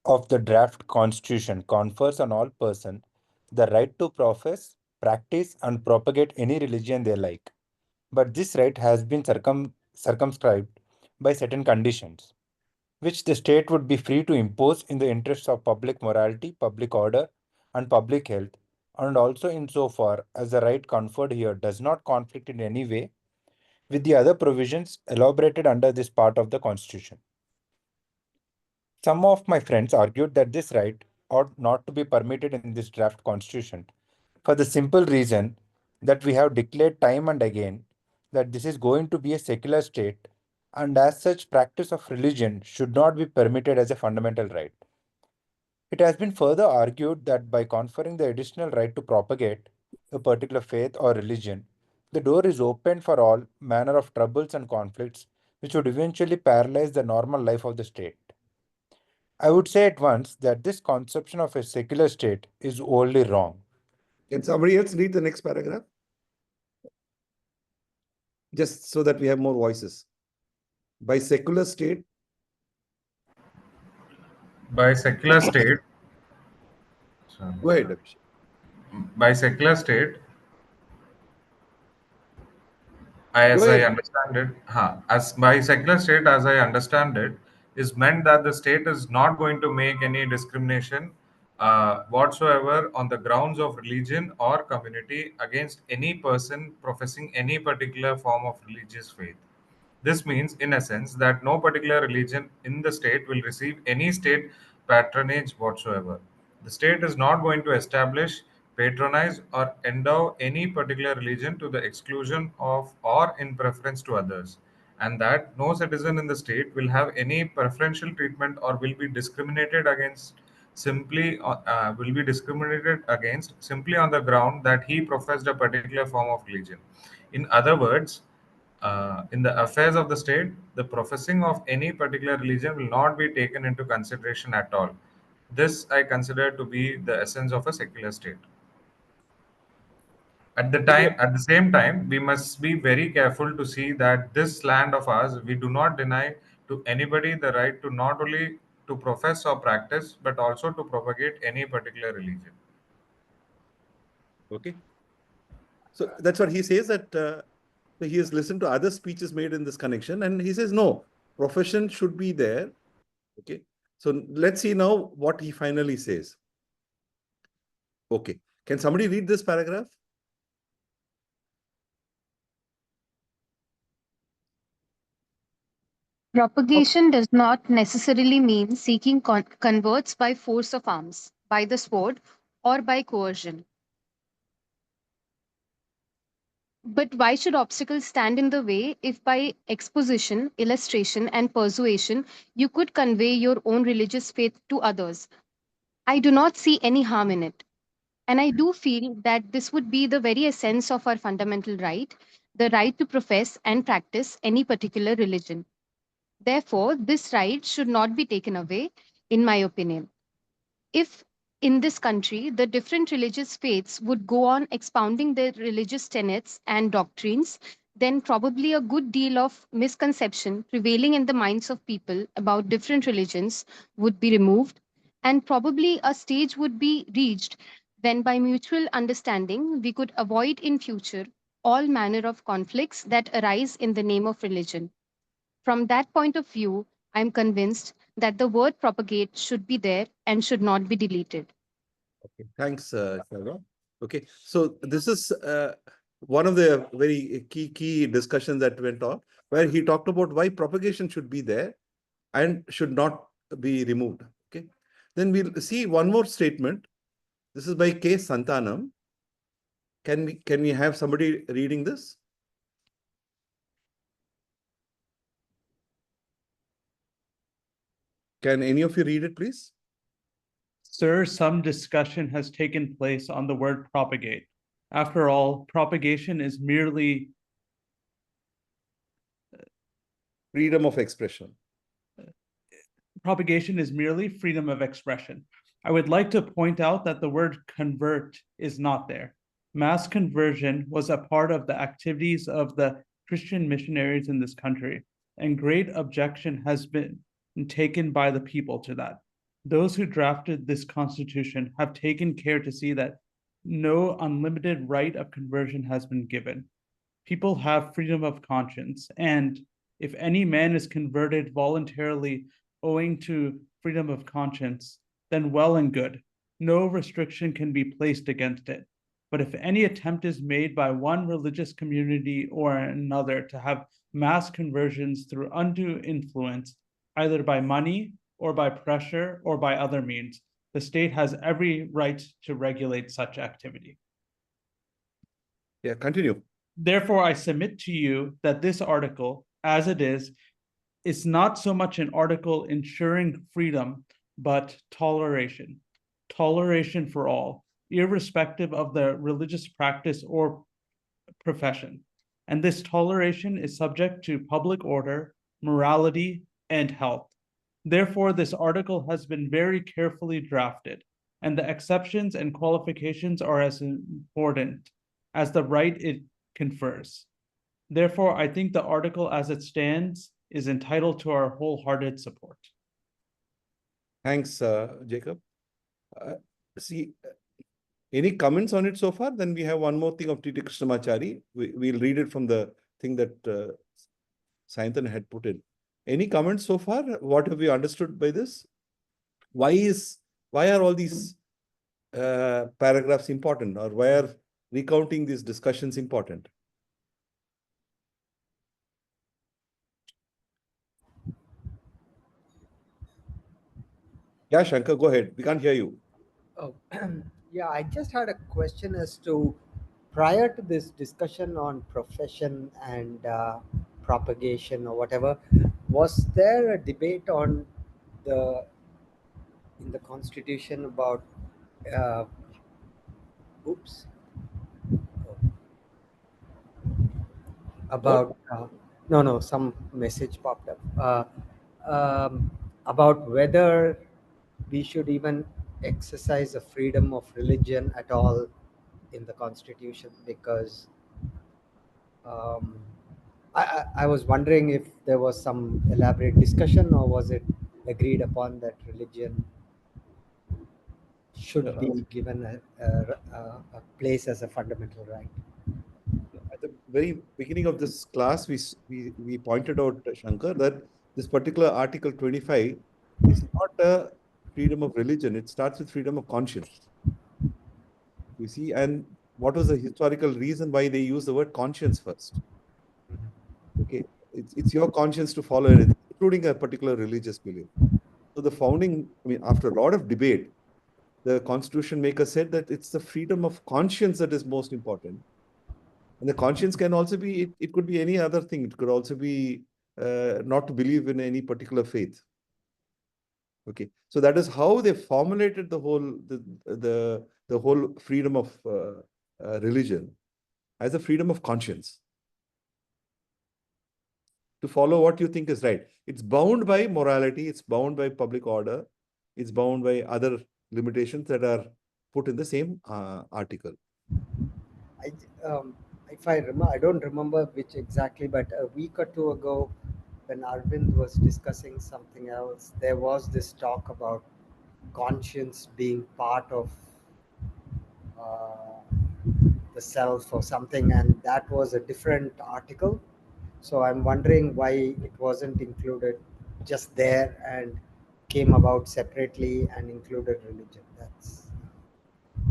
of the draft constitution confers on all persons the right to profess, practice, and propagate any religion they like. But this right has been circumscribed by certain conditions, which the state would be free to impose in the interests of public morality, public order, and public health, and also insofar as the right conferred here does not conflict in any way with the other provisions elaborated under this part of the Constitution. Some of my friends argued that this right ought not to be permitted in this draft Constitution for the simple reason that we have declared time and again that this is going to be a secular state, and as such, practice of religion should not be permitted as a fundamental right. It has been further argued that by conferring the additional right to propagate a particular faith or religion, the door is open for all manner of troubles and conflicts which would eventually paralyze the normal life of the state. I would say at once that this conception of a secular state is wholly wrong. Can somebody else read the next paragraph? Just so that we have more voices. By secular state. By secular state. Sorry. Go ahead, Abhishek. By secular state, as I understand it, as by secular state, as I understand it, is meant that the state is not going to make any discrimination whatsoever on the grounds of religion or community against any person professing any particular form of religious faith. This means, in essence, that no particular religion in the state will receive any state patronage whatsoever. The state is not going to establish, patronize, or endow any particular religion to the exclusion of or in preference to others, and that no citizen in the state will have any preferential treatment or will be discriminated against simply simply on the ground that he professed a particular form of religion. In other words, in the affairs of the state, the professing of any particular religion will not be taken into consideration at all. This I consider to be the essence of a secular state. At the same time, we must be very careful to see that this land of ours, we do not deny to anybody the right to not only to profess or practice, but also to propagate any particular religion. Okay. So that's what he says, that he has listened to other speeches made in this connection, and he says, no, profession should be there. Okay. So let's see now what he finally says. Okay. Can somebody read this paragraph? Propagation does not necessarily mean seeking converts by force of arms, by the sword, or by coercion. But why should obstacles stand in the way if by exposition, illustration, and persuasion you could convey your own religious faith to others? I do not see any harm in it. And I do feel that this would be the very essence of our fundamental right, the right to profess and practice any particular religion. Therefore, this right should not be taken away, in my opinion. If in this country the different religious faiths would go on expounding their religious tenets and doctrines, then probably a good deal of misconception prevailing in the minds of people about different religions would be removed, and probably a stage would be reached when, by mutual understanding, we could avoid in future all manner of conflicts that arise in the name of religion. From that point of view, I'm convinced that the word propagate should be there and should not be deleted. Okay, thanks, Sharma. Okay, so this is one of the very key discussions that went on, where he talked about why propagation should be there and should not be removed. Okay, then we'll see one more statement. This is by K. Santanam. Can we have somebody reading this? Can any of you read it, please? Sir, some discussion has taken place on the word propagate. After all, propagation is merely freedom of expression. Propagation is merely freedom of expression. I would like to point out that the word convert is not there. Mass conversion was a part of the activities of the Christian missionaries in this country, and great objection has been taken by the people to that. Those who drafted this constitution have taken care to see that no unlimited right of conversion has been given. People have freedom of conscience, and if any man is converted voluntarily owing to freedom of conscience, then well and good. No restriction can be placed against it. But if any attempt is made by one religious community or another to have mass conversions through undue influence, either by money or by pressure or by other means, the state has every right to regulate such activity. Yeah, continue. Therefore, I submit to you that this article, as it is not so much an article ensuring freedom, but toleration. Toleration for all, irrespective of the religious practice or profession. And this toleration is subject to public order, morality, and health. Therefore, this article has been very carefully drafted, and the exceptions and qualifications are as important as the right it confers. Therefore, I think the article as it stands is entitled to our wholehearted support. Thanks, Jacob. Any comments on it so far? Then we have one more thing of T.T. Krishnamachari. We'll read it from the thing that Sayantan had put in. Any comments so far? What have you understood by this? Why are all these paragraphs important, or why are recounting these discussions important? Yeah, Shankar, go ahead. We can't hear you. Oh, yeah, I just had a question as to, prior to this discussion on profession and propagation or whatever, was there a debate in the constitution about some message popped up about whether we should even exercise a freedom of religion at all in the constitution? Because I was wondering if there was some elaborate discussion, or was it agreed upon that religion should be given a place as a fundamental right? At the very beginning of this class, we pointed out, Shankar, that this particular Article 25 is not a freedom of religion. It starts with freedom of conscience. You see, and what was the historical reason why they use the word conscience first? Okay, it's your conscience to follow anything, including a particular religious belief. So the founding, after a lot of debate, the constitution maker said that it's the freedom of conscience that is most important. And the conscience can also be, it could be any other thing. It could also be not to believe in any particular faith. Okay, so that is how they formulated the whole freedom of religion as a freedom of conscience, to follow what you think is right. It's bound by morality, it's bound by public order, it's bound by other limitations that are put in the same article. If I remember, I don't remember which exactly, but a week or two ago, when Arvind was discussing something else, there was this talk about conscience being part of the self or something, and that was a different article. So I'm wondering why it wasn't included just there and came about separately and included religion.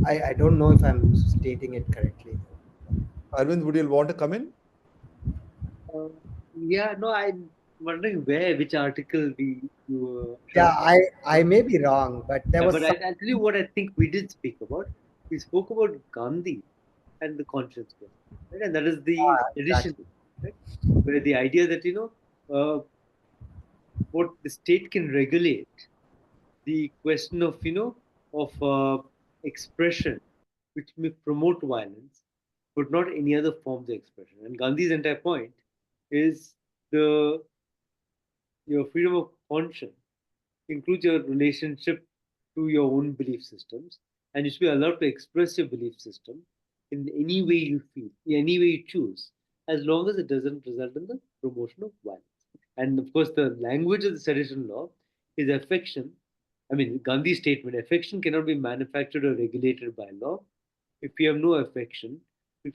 I don't know if I'm stating it correctly. Arvind, would you want to come in? Yeah, no, I'm wondering which article you were. Yeah, I may be wrong, but there was. But I'll tell you what I think we did speak about. We spoke about Gandhi and the conscience question, right? And that is the addition, right? Where the idea that what the state can regulate, the question of expression, which may promote violence, but not any other forms of expression. And Gandhi's entire point is your freedom of conscience includes your relationship to your own belief systems, and you should be allowed to express your belief system in any way you feel, in any way you choose, as long as it doesn't result in the promotion of violence. And of course, the language of the sedition law is affection. I mean, Gandhi's statement: affection cannot be manufactured or regulated by law. If you have no affection, you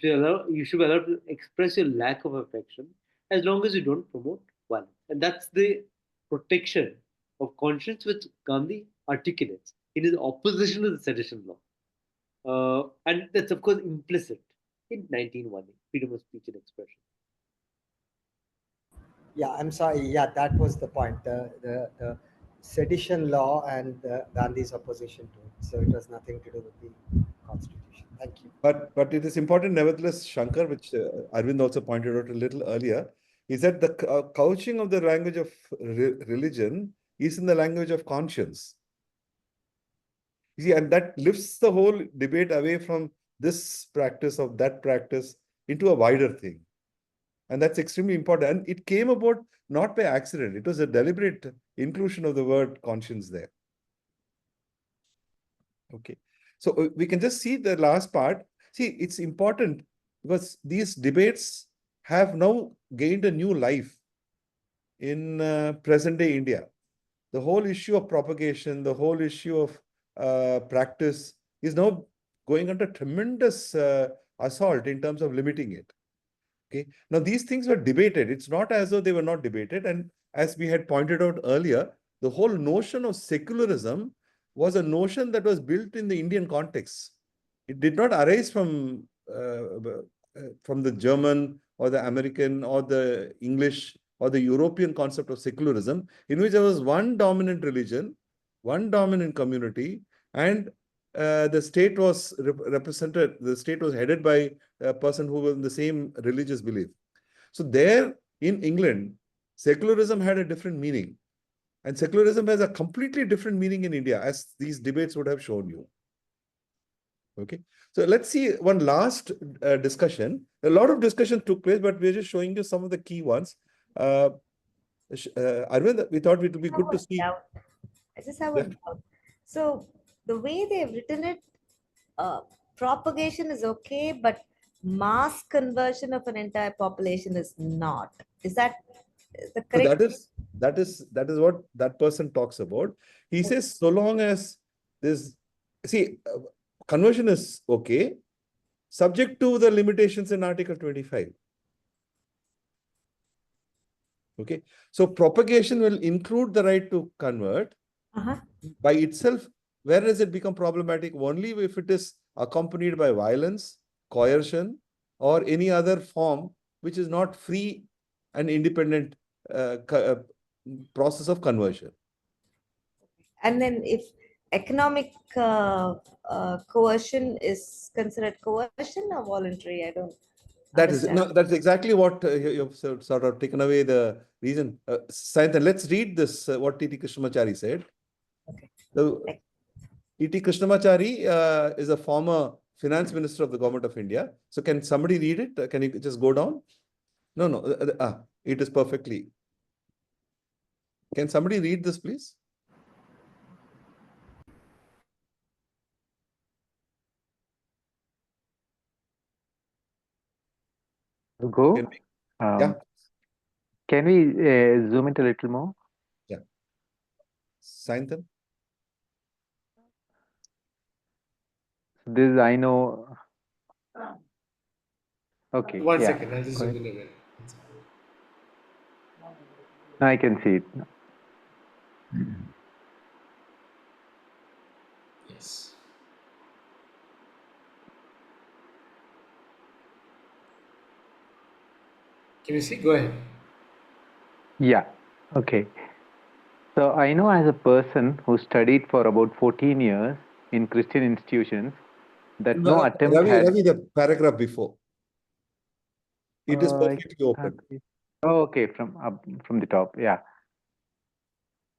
should be allowed to express your lack of affection as long as you don't promote violence. And that's the protection of conscience which Gandhi articulates in his opposition to the sedition law. And that's, of course, implicit in 1918, freedom of speech and expression. Yeah, I'm sorry. Yeah, that was the point. The sedition law and Gandhi's opposition to it. So it was nothing to do with the constitution. Thank you. But it is important, nevertheless, Shankar, which Arvind also pointed out a little earlier, is that the couching of the language of religion is in the language of conscience. You see, and that lifts the whole debate away from this practice of that practice into a wider thing. And that's extremely important. And it came about not by accident. It was a deliberate inclusion of the word conscience there. Okay. So we can just see the last part. See, it's important because these debates have now gained a new life in present-day India. The whole issue of propagation, the whole issue of practice is now going under tremendous assault in terms of limiting it. Okay. Now, these things were debated. It's not as though they were not debated. And as we had pointed out earlier, the whole notion of secularism was a notion that was built in the Indian context. It did not arise from the German or the American or the English or the European concept of secularism, in which there was one dominant religion, one dominant community, and the state was represented, the state was headed by a person who was in the same religious belief. So there in England, secularism had a different meaning. And secularism has a completely different meaning in India, as these debates would have shown you. Okay. So let's see one last discussion. A lot of discussion took place, but we're just showing you some of the key ones. Arvind, we thought it would be good to see. I just have a doubt. So the way they've written it, propagation is okay, but mass conversion of an entire population is not. Is that the correct? So that is what that person talks about. He says, so long as this, see, conversion is okay, subject to the limitations in Article 25. Okay, so propagation will include the right to convert by itself. Where does it become problematic? Only if it is accompanied by violence, coercion, or any other form which is not free and independent process of conversion. And then if economic coercion is considered coercion or voluntary, I don't. That's exactly what you've sort of taken away the reason. Sayanthan, let's read this, what T.T. Krishnamachari said. So, E.T. Krishnamachari is a former finance minister of the government of India. So can somebody read it? Can you just go down? No. It is perfectly. Can somebody read this, please? Go. Can yeah. Can we zoom it a little more? Yeah. Sign them. This I know. Okay. One yeah. second, I'll just Go zoom ahead. in a bit. I can see it. Yes. Can you see? Go ahead. Yeah. Okay. So I know as a person who studied for about 14 years in Christian institutions that no attempt Ravi, the paragraph before. It is perfectly open. Oh, okay, from the top. Yeah.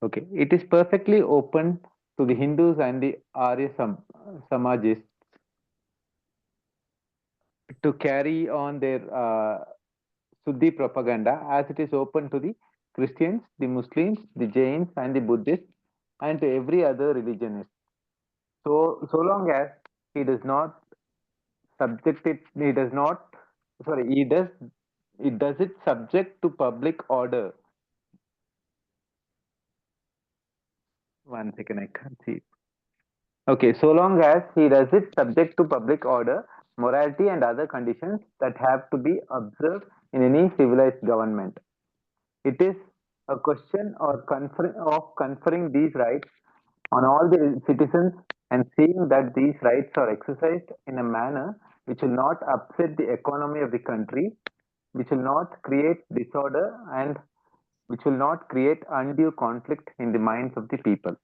Okay. It is perfectly open to the Hindus and the Arya Samajists to carry on their Suddhi propaganda as it is open to the Christians, the Muslims, the Jains, and the Buddhists, and to every other religionist. So long as he does not subject it, he does it subject to public order. One second, I can't see it. Okay, so long as he does it subject to public order, morality, and other conditions that have to be observed in any civilized government. It is a question of conferring these rights on all the citizens and seeing that these rights are exercised in a manner which will not upset the economy of the country, which will not create disorder, and which will not create undue conflict in the minds of the people.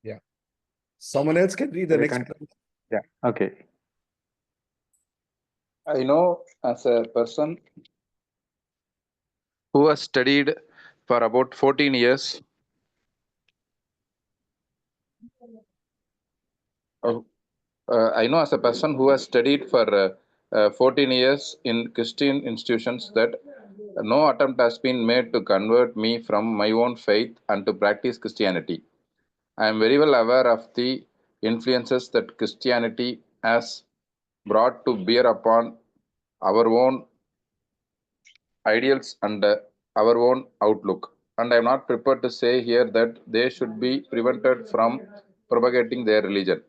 Yeah. Someone else can read the next. Yeah. Okay. I know as a person who has studied for about 14 years. I know as a person who has studied for 14 years in Christian institutions that no attempt has been made to convert me from my own faith and to practice Christianity. I am very well aware of the influences that Christianity has brought to bear upon our own ideals and our own outlook. And I am not prepared to say here that they should be prevented from propagating their religion.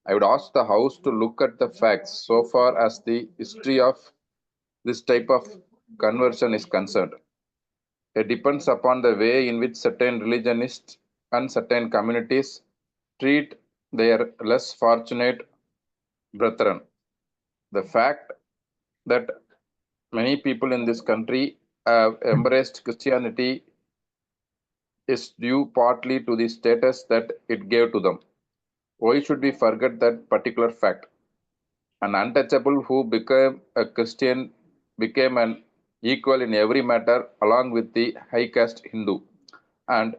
I would ask the House to look at the facts so far as the history of this type of conversion is concerned. It depends upon the way in which certain religionists and certain communities treat their less fortunate brethren. The fact that many people in this country have embraced Christianity is due partly to the status that it gave to them. Why should we forget that particular fact? An untouchable who became a Christian became an equal in every matter along with the high caste Hindu. And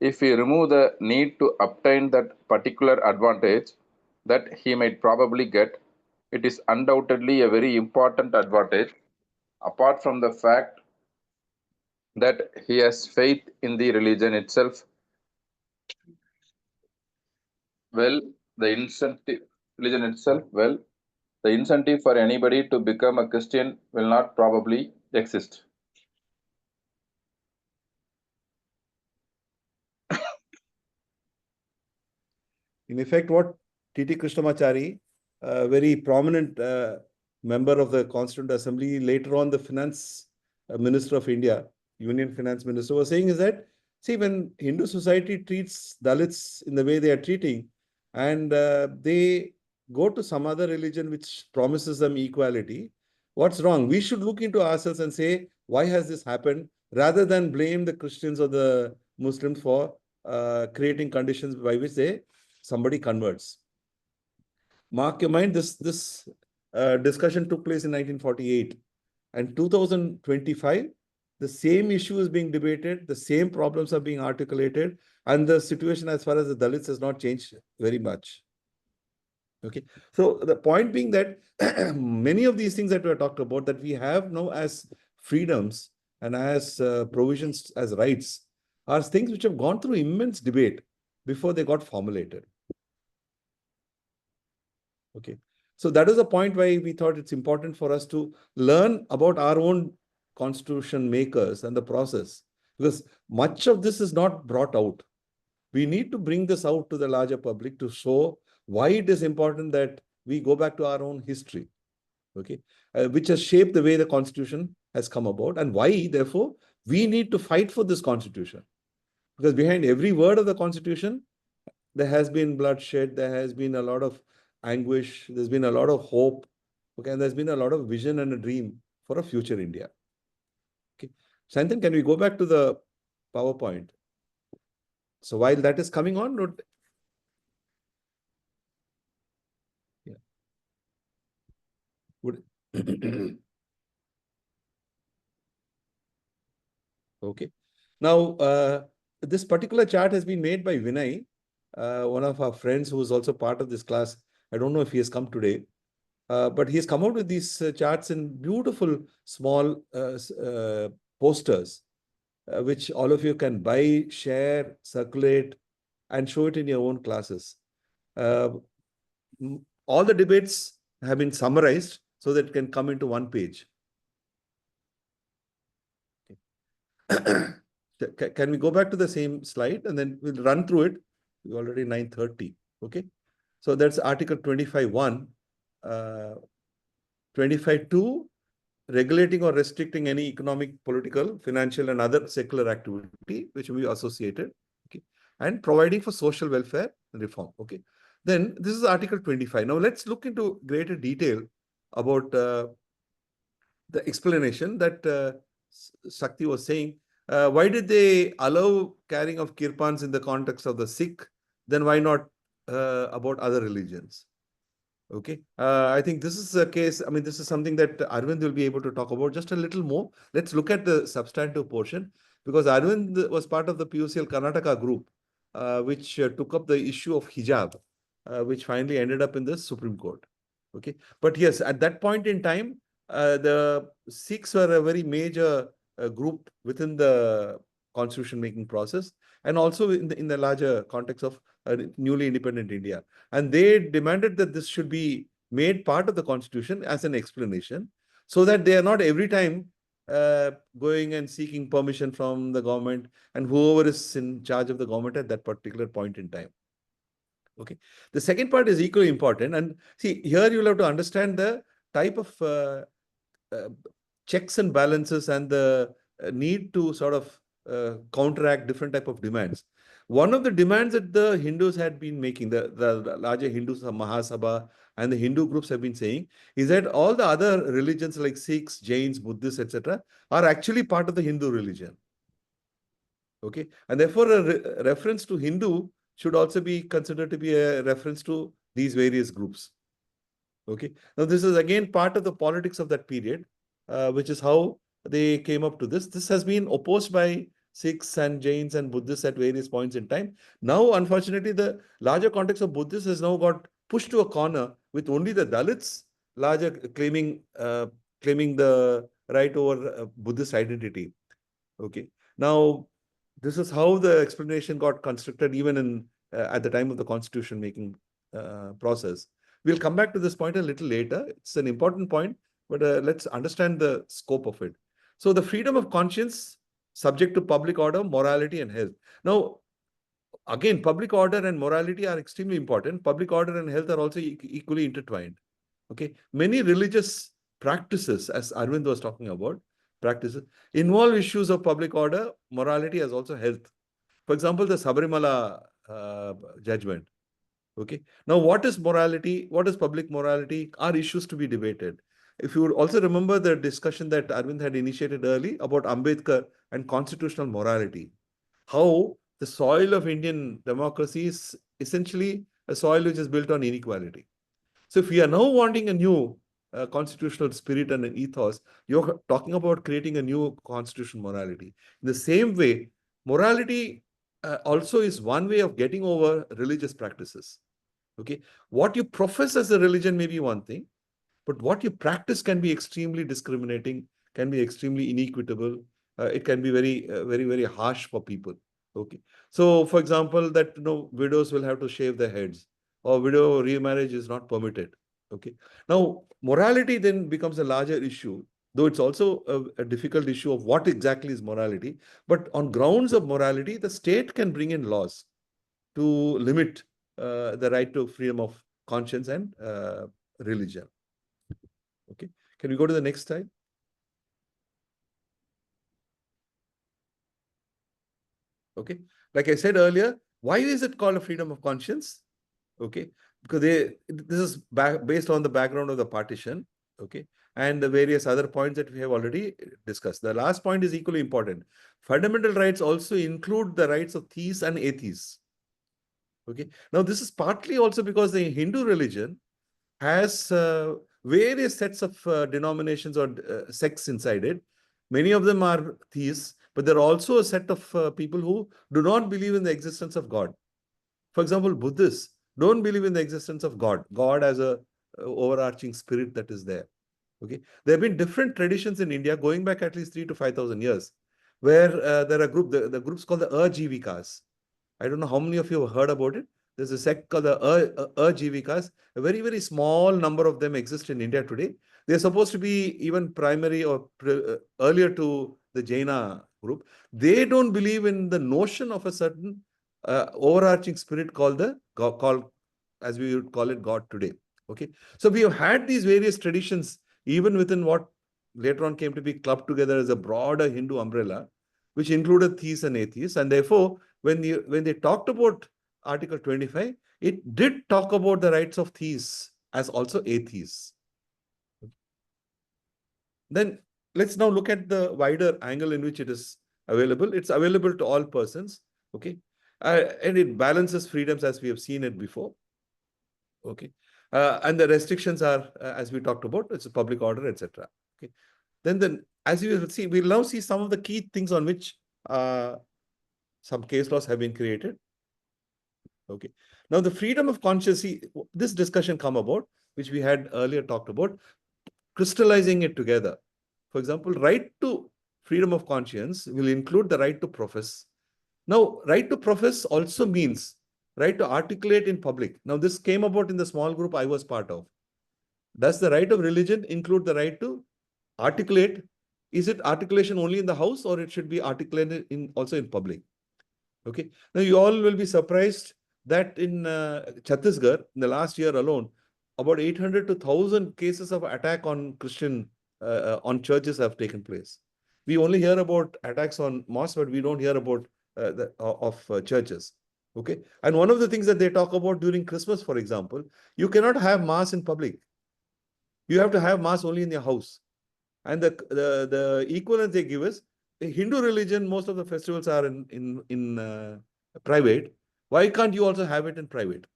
if we remove the need to obtain that particular advantage that he might probably get, it is undoubtedly a very important advantage, apart from the fact that he has faith in the religion itself. Well, the incentive for anybody to become a Christian will not probably exist. In effect, what T.T. Krishnamachari, a very prominent member of the Constituent Assembly, later on the Finance Minister of India, Union Finance Minister, was saying is that, see, when Hindu society treats Dalits in the way they are treating, and they go to some other religion which promises them equality, what's wrong? We should look into ourselves and say, why has this happened? Rather than blame the Christians or the Muslims for creating conditions by which somebody converts. Mark your mind, this discussion took place in 1948. And 2025, the same issue is being debated, the same problems are being articulated, and the situation as far as the Dalits has not changed very much. Okay, so the point being that many of these things that we are talked about that we have now as freedoms and as provisions as rights are things which have gone through immense debate before they got formulated. Okay, so that is the point why we thought it's important for us to learn about our own constitution makers and the process, because much of this is not brought out. We need to bring this out to the larger public to show why it is important that we go back to our own history, okay, which has shaped the way the constitution has come about, and why, therefore, we need to fight for this constitution. Because behind every word of the constitution, there has been bloodshed, there has been a lot of anguish, there's been a lot of hope, okay, and there's been a lot of vision and a dream for a future India. Okay, Shanthan, can we go back to the PowerPoint? So while that is coming on, would okay. Now, this particular chart has been made by Vinay, one of our friends who is also part of this class. I don't know if he has come today, but he has come out with these charts in beautiful small posters, which all of you can buy, share, circulate, and show it in your own classes. All the debates have been summarized so that it can come into one page. Can we go back to the same slide and then we'll run through it? We're already 9:30. Okay. So that's Article 25(1). 25(2), regulating or restricting any economic, political, financial, and other secular activity which will be associated. Okay. And providing for social welfare and reform. Okay. Then this is Article 25. Now let's look into greater detail about the explanation that Shakti was saying. Why did they allow carrying of kirpans in the context of the Sikh? Then why not about other religions? Okay, I think this is a case. I mean, this is something that Arvind will be able to talk about just a little more. Let's look at the substantive portion, because Arvind was part of the PUCL Karnataka group, which took up the issue of hijab, which finally ended up in the Supreme Court. Okay, but yes, at that point in time, the Sikhs were a very major group within the constitution making process, and also in the larger context of newly independent India. And they demanded that this should be made part of the constitution as an explanation, so that they are not every time going and seeking permission from the government and whoever is in charge of the government at that particular point in time. Okay. The second part is equally important. And see, here you'll have to understand the type of checks and balances and the need to sort of counteract different type of demands. One of the demands that the Hindus had been making, the larger Hindus, Mahasabha, and the Hindu groups have been saying, is that all the other religions like Sikhs, Jains, Buddhists, etc., are actually part of the Hindu religion. Okay, and therefore a reference to Hindu should also be considered to be a reference to these various groups. Okay, now this is again part of the politics of that period, which is how they came up to this. This has been opposed by Sikhs and Jains and Buddhists at various points in time. Now, unfortunately, the larger context of Buddhists has now got pushed to a corner with only the Dalits larger claiming the right over Buddhist identity. Okay. Now, this is how the explanation got constructed even in at the time of the constitution making process. We'll come back to this point a little later. It's an important point, but let's understand the scope of it. So the freedom of conscience subject to public order, morality, and health. Now, again, public order and morality are extremely important. Public order and health are also equally intertwined. Okay, many religious practices, as Arvind was talking about, practices involve issues of public order, morality, as also health. For example, the Sabarimala judgment. Okay, now what is morality? What is public morality? Are issues to be debated. If you would also remember the discussion that Arvind had initiated early about Ambedkar and constitutional morality, how the soil of Indian democracy is essentially a soil which is built on inequality. So if we are now wanting a new constitutional spirit and an ethos, you're talking about creating a new constitutional morality. In the same way, morality also is one way of getting over religious practices. Okay, what you profess as a religion may be one thing, but what you practice can be extremely discriminating, can be extremely inequitable. It can be very harsh for people. Okay, so for example, that widows will have to shave their heads, or widow remarriage is not permitted. Okay, now morality then becomes a larger issue, though it's also a difficult issue of what exactly is morality. But on grounds of morality, the state can bring in laws to limit the right to freedom of conscience and religion. Okay, can we go to the next slide? Okay, like I said earlier, why is it called a freedom of conscience? Okay, because this is based on the background of the partition. Okay, and the various other points that we have already discussed. The last point is equally important. Fundamental rights also include the rights of theists and atheists. Okay, now this is partly also because the Hindu religion has various sets of denominations or sects inside it. Many of them are theists, but there are also a set of people who do not believe in the existence of God. For example, Buddhists don't believe in the existence of God as a overarching spirit that is there. Okay, there have been different traditions in India going back at least 3,000 to 5,000 years, where there are the groups called the Ajivikas. I don't know how many of you have heard about it. There's a sect called the Ajivikas. A very small number of them exist in India today. They're supposed to be even primary or earlier to the Jaina group. They don't believe in the notion of a certain overarching spirit called as we would call it, God today. Okay, so we have had these various traditions even within what later on came to be clubbed together as a broader Hindu umbrella, which included theists and atheists. And therefore, when they talked about Article 25, it did talk about the rights of theists as also atheists. Then let's now look at the wider angle in which it is available. It's available to all persons. Okay, and it balances freedoms as we have seen it before. Okay, and the restrictions are as we talked about. It's a public order, etc. Okay, then as you will see, we'll now see some of the key things on which some case laws have been created. Okay, now the freedom of conscience, this discussion come about, which we had earlier talked about, crystallizing it together. For example, right to freedom of conscience will include the right to profess. Now, right to profess also means right to articulate in public. Now, this came about in the small group I was part of. Does the right of religion include the right to articulate? Is it articulation only in the house, or it should be articulated also in public? Okay. Now, you all will be surprised that in Chhattisgarh, in the last year alone, about 800 to 1,000 cases of attack on on churches have taken place. We only hear about attacks on mosques, but we don't hear about churches. Okay. And one of the things that they talk about during Christmas, for example, you cannot have mass in public. You have to have mass only in your house. And the equivalent they give is, the Hindu religion, most of the festivals are in private. Why can't you also have it in private?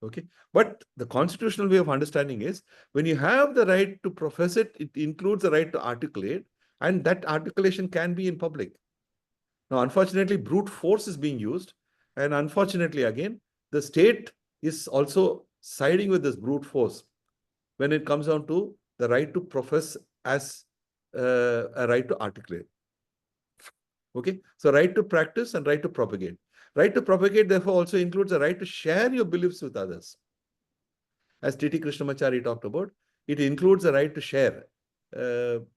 Okay, but the constitutional way of understanding is, when you have the right to profess it, it includes the right to articulate, and that articulation can be in public. Now, unfortunately, brute force is being used, and unfortunately, again, the state is also siding with this brute force when it comes down to the right to profess as a right to articulate. Okay, so right to practice and right to propagate. Right to propagate, therefore, also includes the right to share your beliefs with others. As T.T. Krishnamachari talked about, it includes the right to share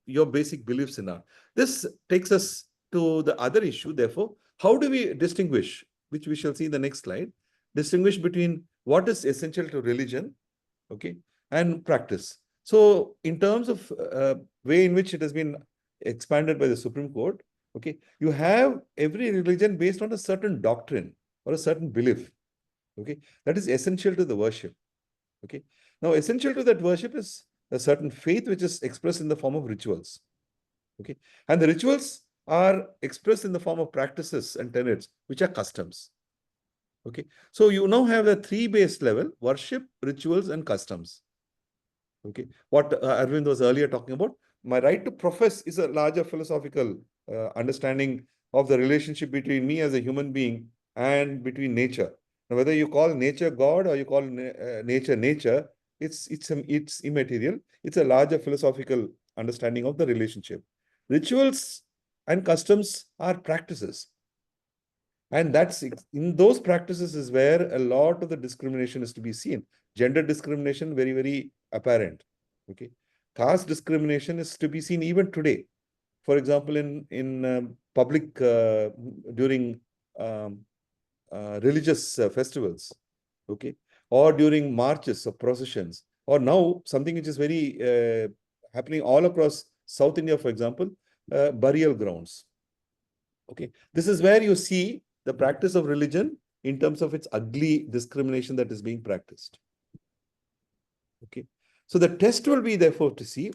your basic beliefs in art. This takes us to the other issue, therefore, how do we distinguish, which we shall see in the next slide, distinguish between what is essential to religion, okay, and practice. So, in terms of way in which it has been expanded by the Supreme Court, okay, you have every religion based on a certain doctrine or a certain belief, okay, that is essential to the worship, okay. Now, essential to that worship is a certain faith which is expressed in the form of rituals, okay, and the rituals are expressed in the form of practices and tenets, which are customs, okay. So, you now have a three-based level: worship, rituals, and customs. Okay, what Arvind was earlier talking about, my right to profess is a larger philosophical understanding of the relationship between me as a human being and between nature. Now, whether you call nature God or you call nature nature, it's immaterial. It's a larger philosophical understanding of the relationship. Rituals and customs are practices. And that's in those practices is where a lot of the discrimination is to be seen. Gender discrimination, very, very apparent. Okay. Caste discrimination is to be seen even today. For example, in public during religious festivals, okay, or during marches or processions, or now something which is very happening all across South India, for example, burial grounds. Okay, this is where you see the practice of religion in terms of its ugly discrimination that is being practiced. Okay, so the test will be therefore to see,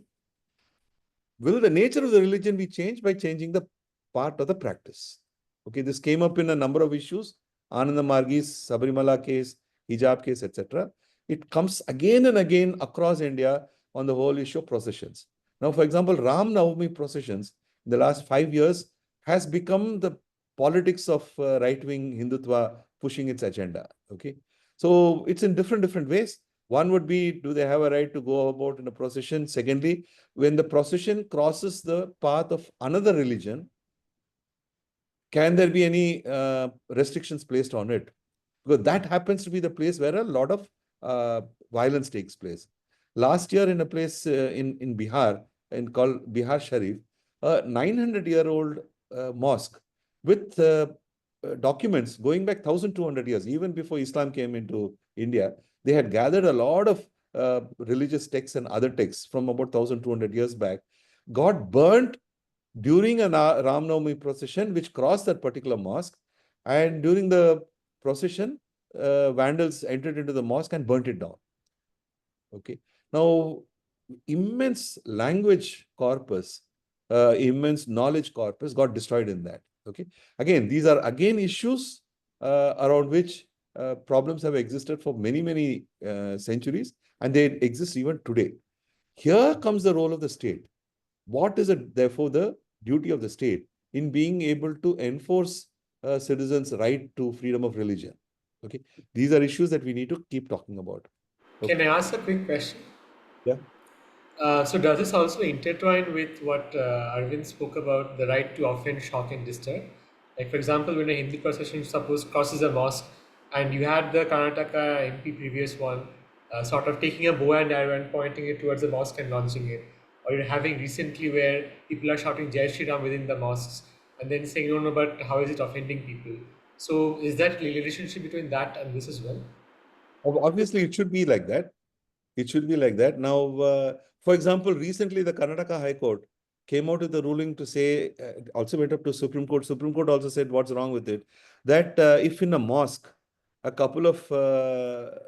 will the nature of the religion be changed by changing the part of the practice? Okay, this came up in a number of issues, Ananda Margi's Sabarimala case, hijab case, etc. It comes again and again across India on the whole issue of processions. Now, for example, Ram Navami processions in the last 5 years has become the politics of right-wing Hindutva pushing its agenda. Okay, so it's in different ways. One would be, do they have a right to go about in a procession? Secondly, when the procession crosses the path of another religion, can there be any restrictions placed on it? Because that happens to be the place where a lot of violence takes place. Last year in a place in Bihar, called Bihar Sharif, a 900-year-old mosque with documents going back 1,200 years, even before Islam came into India. They had gathered a lot of religious texts and other texts from about 1,200 years back, got burnt during a Ram Navami procession which crossed that particular mosque, and during the procession, vandals entered into the mosque and burnt it down. Okay. Now, immense language corpus, immense knowledge corpus got destroyed in that. Okay. Again, these are again issues around which problems have existed for many centuries, and they exist even today. Here comes the role of the state. What is it, therefore, the duty of the state in being able to enforce citizens' right to freedom of religion? Okay, these are issues that we need to keep talking about. Okay. Can I ask a quick question? Yeah. So does this also intertwine with what Arvind spoke about, the right to offend, shock, and disturb? Like, for example, when a Hindu procession suppose crosses a mosque, and you had the Karnataka MP previous one sort of taking a bow and arrow and pointing it towards the mosque and launching it, or you're having recently where people are shouting Jai Shri Ram within the mosques and then saying, no, but how is it offending people? So is that relationship between that and this as well? Obviously, it should be like that. It should be like that. Now, for example, recently the Karnataka High Court came out with a ruling to say, also went up to Supreme Court. Supreme Court also said what's wrong with it. That if in a mosque, a couple of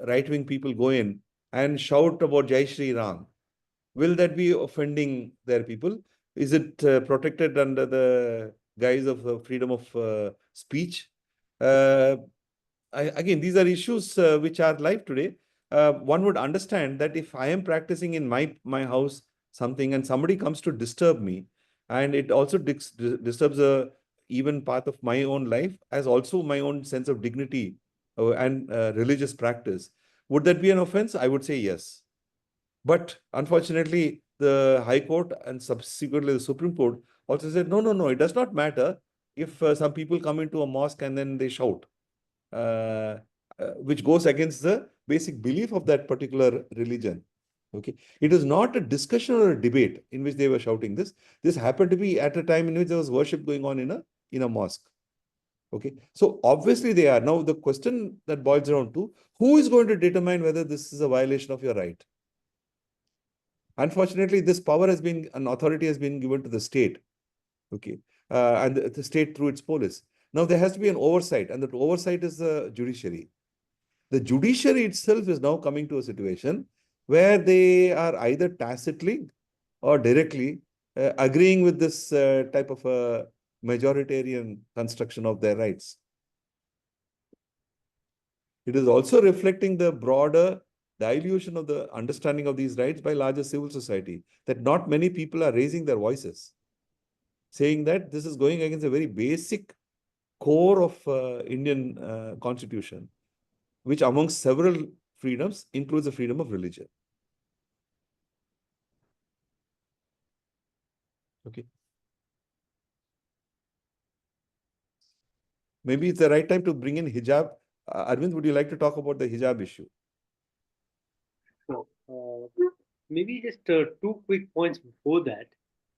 right-wing people go in and shout about Jai Shri Ram, will that be offending their people? Is it protected under the guise of freedom of speech? Again, these are issues which are live today. One would understand that if I am practicing in my house something and somebody comes to disturb me, and it also disturbs a even path of my own life, as also my own sense of dignity and religious practice, would that be an offense? I would say yes. But unfortunately, the High Court and subsequently the Supreme Court also said, no, it does not matter if some people come into a mosque and then they shout, which goes against the basic belief of that particular religion. Okay, it is not a discussion or a debate in which they were shouting this. This happened to be at a time in which there was worship going on in a mosque. Okay, so obviously they are. Now the question that boils down to, who is going to determine whether this is a violation of your right? Unfortunately, this power has been, an authority has been given to the state. Okay, and the state through its police. Now there has to be an oversight, and that oversight is the judiciary. The judiciary itself is now coming to a situation where they are either tacitly or directly agreeing with this type of a majoritarian construction of their rights. It is also reflecting the broader dilution of the understanding of these rights by larger civil society, that not many people are raising their voices, saying that this is going against a very basic core of Indian constitution, which amongst several freedoms includes the freedom of religion. Okay. Maybe it's the right time to bring in hijab. Arvind, would you like to talk about the hijab issue? So, maybe just 2 quick points before that.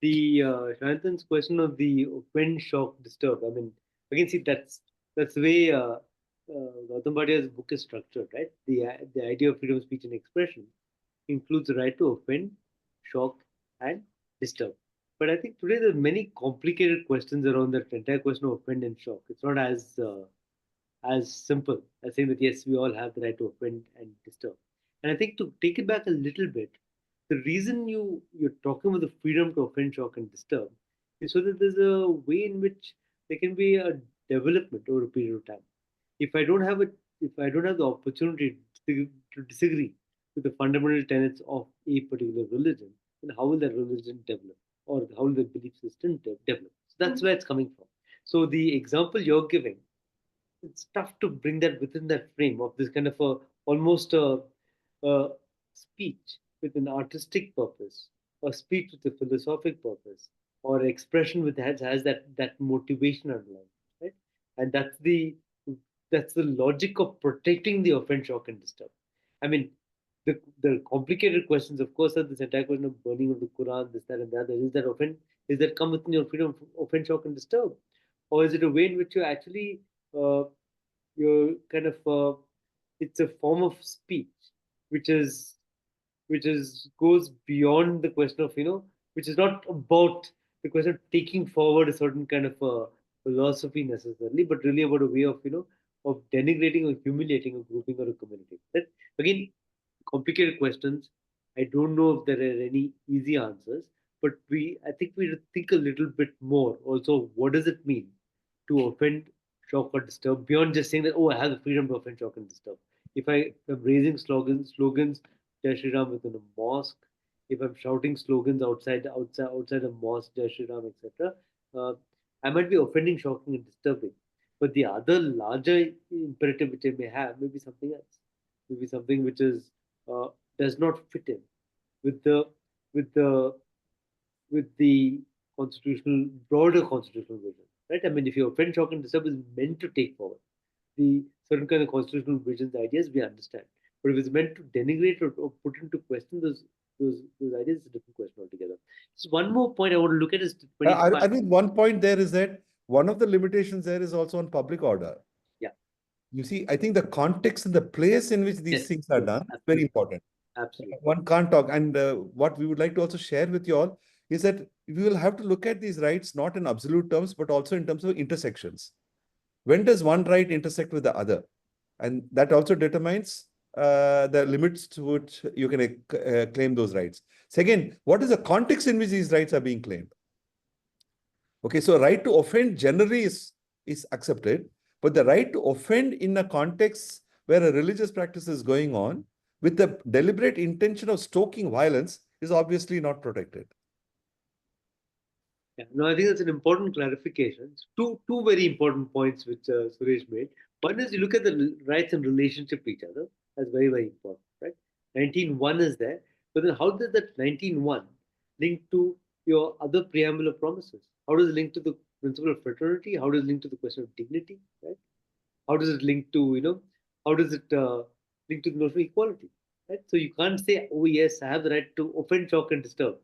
The Shantan's question of the offend, shock, disturb. I mean, again, see that's the way Gautam Bhatia's book is structured, right? The idea of freedom of speech and expression includes the right to offend, shock, and disturb. But I think today there are many complicated questions around that entire question of offend and shock. It's not as simple as saying that yes, we all have the right to offend and disturb. And I think to take it back a little bit, the reason you're talking about the freedom to offend, shock, and disturb is so that there's a way in which there can be a development over a period of time. If I don't have the opportunity to disagree with the fundamental tenets of a particular religion, then how will that religion develop, or how will the belief system develop? So that's where it's coming from. So the example you're giving, it's tough to bring that within that frame of this kind of almost a speech with an artistic purpose, or speech with a philosophic purpose, or expression with has that motivation underlying, right? And that's the logic of protecting the offend, shock, and disturb. I mean, the complicated questions, of course, are this entire question of burning of the Quran, this, that, and the other. Is that come within your freedom of offend, shock, and disturb, or is it a way in which you're actually you're kind of it's a form of speech which goes beyond the question of which is not about the question of taking forward a certain kind of philosophy necessarily, but really about a way of of denigrating or humiliating a grouping or a community. That again, complicated questions. I don't know if there are any easy answers, but I think we think a little bit more also. What does it mean to offend, shock, or disturb beyond just saying that, oh, I have the freedom to offend, shock, and disturb? If I am raising slogans, Jai Shri Ram within a mosque, if I'm shouting slogans outside a mosque, Jai Shri Ram, etc., I might be offending, shocking, and disturbing. But the other larger imperative which I may have may be something else. Maybe something which is does not fit in with the broader constitutional vision, right? I mean, if your offend, shock, and disturb is meant to take forward the certain kind of constitutional visions, ideas, we understand. But if it's meant to denigrate or put into question those ideas, it's a different question altogether. So one more point I want to look at is 25. I think one point there is that one of the limitations there is also on public order. Yeah. You see, I think the context and the place in which these things are done is very important. Absolutely. One can't talk. And what we would like to also share with you all is that we will have to look at these rights not in absolute terms, but also in terms of intersections. When does one right intersect with the other? And that also determines the limits to which you can claim those rights. Second, what is the context in which these rights are being claimed? Okay, so right to offend generally is accepted, but the right to offend in a context where a religious practice is going on with the deliberate intention of stoking violence is obviously not protected. Yeah, no, I think that's an important clarification. Two very important points which Suresh made. One is you look at the rights in relationship to each other. That's very, very important, right? 19.1 is there, but then how does that 19.1 link to your other preambular promises? How does it link to the principle of fraternity? How does it link to the question of dignity, right? How does it link to, how does it link to the notion of equality, right? So you can't say, oh yes, I have the right to offend, shock, and disturb,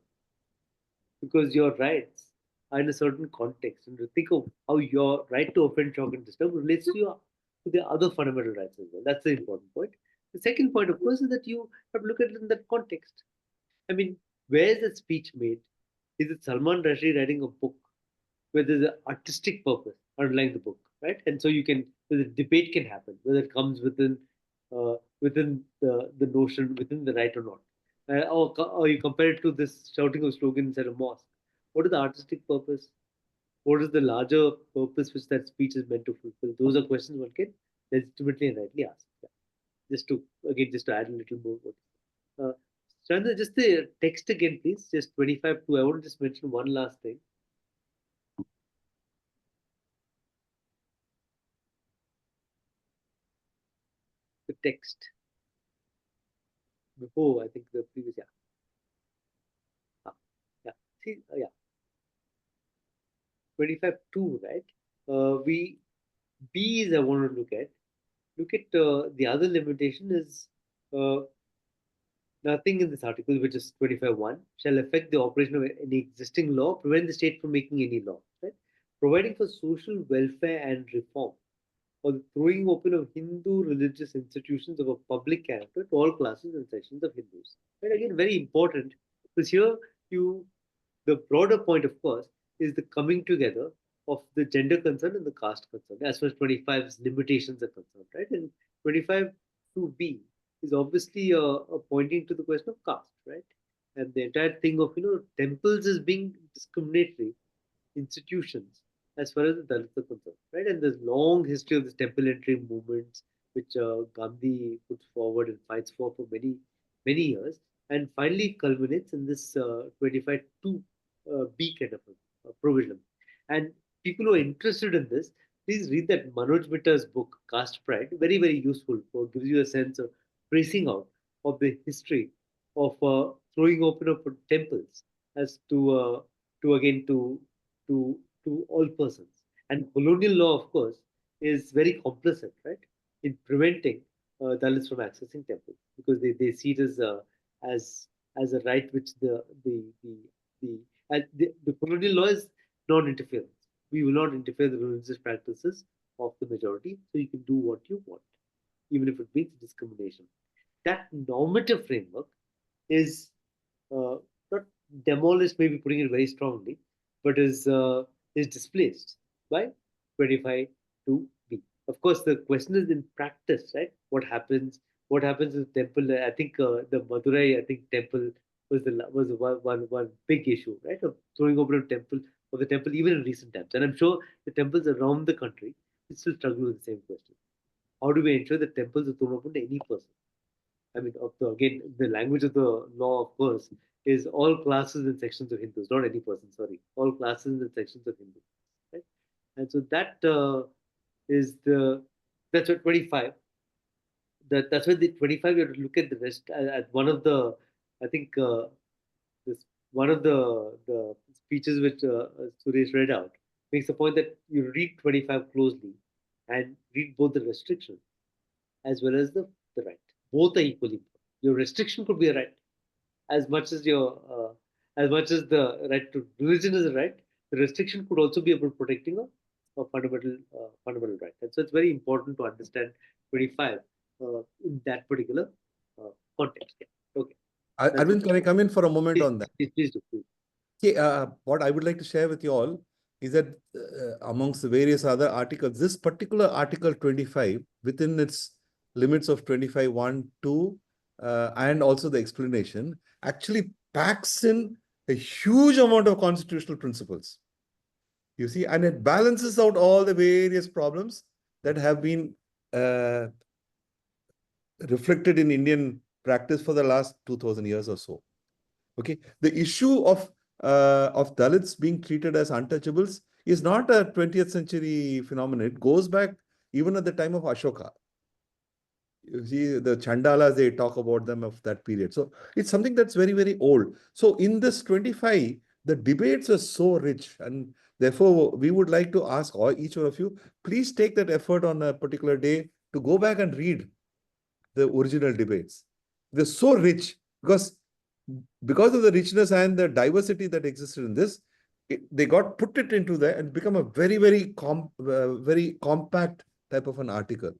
because your rights are in a certain context, and to think of how your right to offend, shock, and disturb relates to the other fundamental rights as well. That's the important point. The second point, of course, is that you have to look at it in that context. I mean, where is that speech made? Is it Salman Rushdie writing a book where there's an artistic purpose underlying the book, right? And so the debate can happen whether it comes within the notion, within the right or not. Or you compare it to this shouting of slogans inside a mosque. What is the artistic purpose? What is the larger purpose which that speech is meant to fulfill? Those are questions one can legitimately and rightly ask. Yeah. just to add a little more. Chandra, just the text again, please. Just 25.2. I want to just mention one last thing. The text before, I think the previous, yeah. See, yeah. 25.2, right? B is I want to look at. Look at the other limitation is nothing in this article, which is 25.1, shall affect the operation of any existing law, prevent the state from making any law, right? Providing for social welfare and reform, or the throwing open of Hindu religious institutions of a public character to all classes and sections of Hindus. Right? Again, very important, because here the broader point, of course, is the coming together of the gender concern and the caste concern, as far as 25's limitations are concerned, right? And 25.2b is obviously pointing to the question of caste, right? And the entire thing of temples as being discriminatory institutions as far as the Dalits are concerned, right? And there's long history of this temple entry movements, which Gandhi puts forward and fights for many, many years, and finally culminates in this 25.2b kind of a provision. And people who are interested in this, please read that Manoj Mitta's book, Caste Pride. Very, very useful. Gives you a sense of tracing out of the history of throwing open of temples as to all persons. And colonial law, of course, is very complicit, right, in preventing Dalits from accessing temples, because they see it as a right which the colonial law is non-interference. We will not interfere with the religious practices of the majority, so you can do what you want, even if it means discrimination. That normative framework is not demolished, maybe putting it very strongly, but is displaced by 25.2b. Of course, the question is in practice, right? What happens with temple? I think the Madurai, temple was one big issue, right? Of throwing open the temple even in recent times. And I'm sure the temples around the country still struggle with the same question. How do we ensure that temples are thrown open to any person? I mean, again, the language of the law, of course, is all classes and sections of Hindus, not any person, sorry. All classes and sections of Hindus, right? And so that's what 25. That's why the 25, you have to look at the rest. At one of the, I think, one of the speeches which Suresh read out makes the point that you read 25 closely and read both the restriction as well as the right. Both are equally important. Your restriction could be a right, as much as the right to religion is a right. The restriction could also be about protecting a fundamental right. And so it's very important to understand 25 in that particular context. Yeah. Okay. Arvind, can I come in for a moment on that? Please do. Please. Okay, what I would like to share with you all is that amongst the various other articles, this particular Article 25, within its limits of 25.1, 2, and also the explanation, actually packs in a huge amount of constitutional principles. You see, and it balances out all the various problems that have been reflected in Indian practice for the last 2000 years or so. Okay, the issue of Dalits being treated as untouchables is not a 20th century phenomenon. It goes back even at the time of Ashoka. You see, the Chandalas, they talk about them of that period. So it's something that's very, very old. So in this 25, the debates are so rich, and therefore we would like to ask each one of you, please take that effort on a particular day to go back and read the original debates. They're so rich because of the richness and the diversity that existed in this, they got put it into there and become a very, very compact type of an article.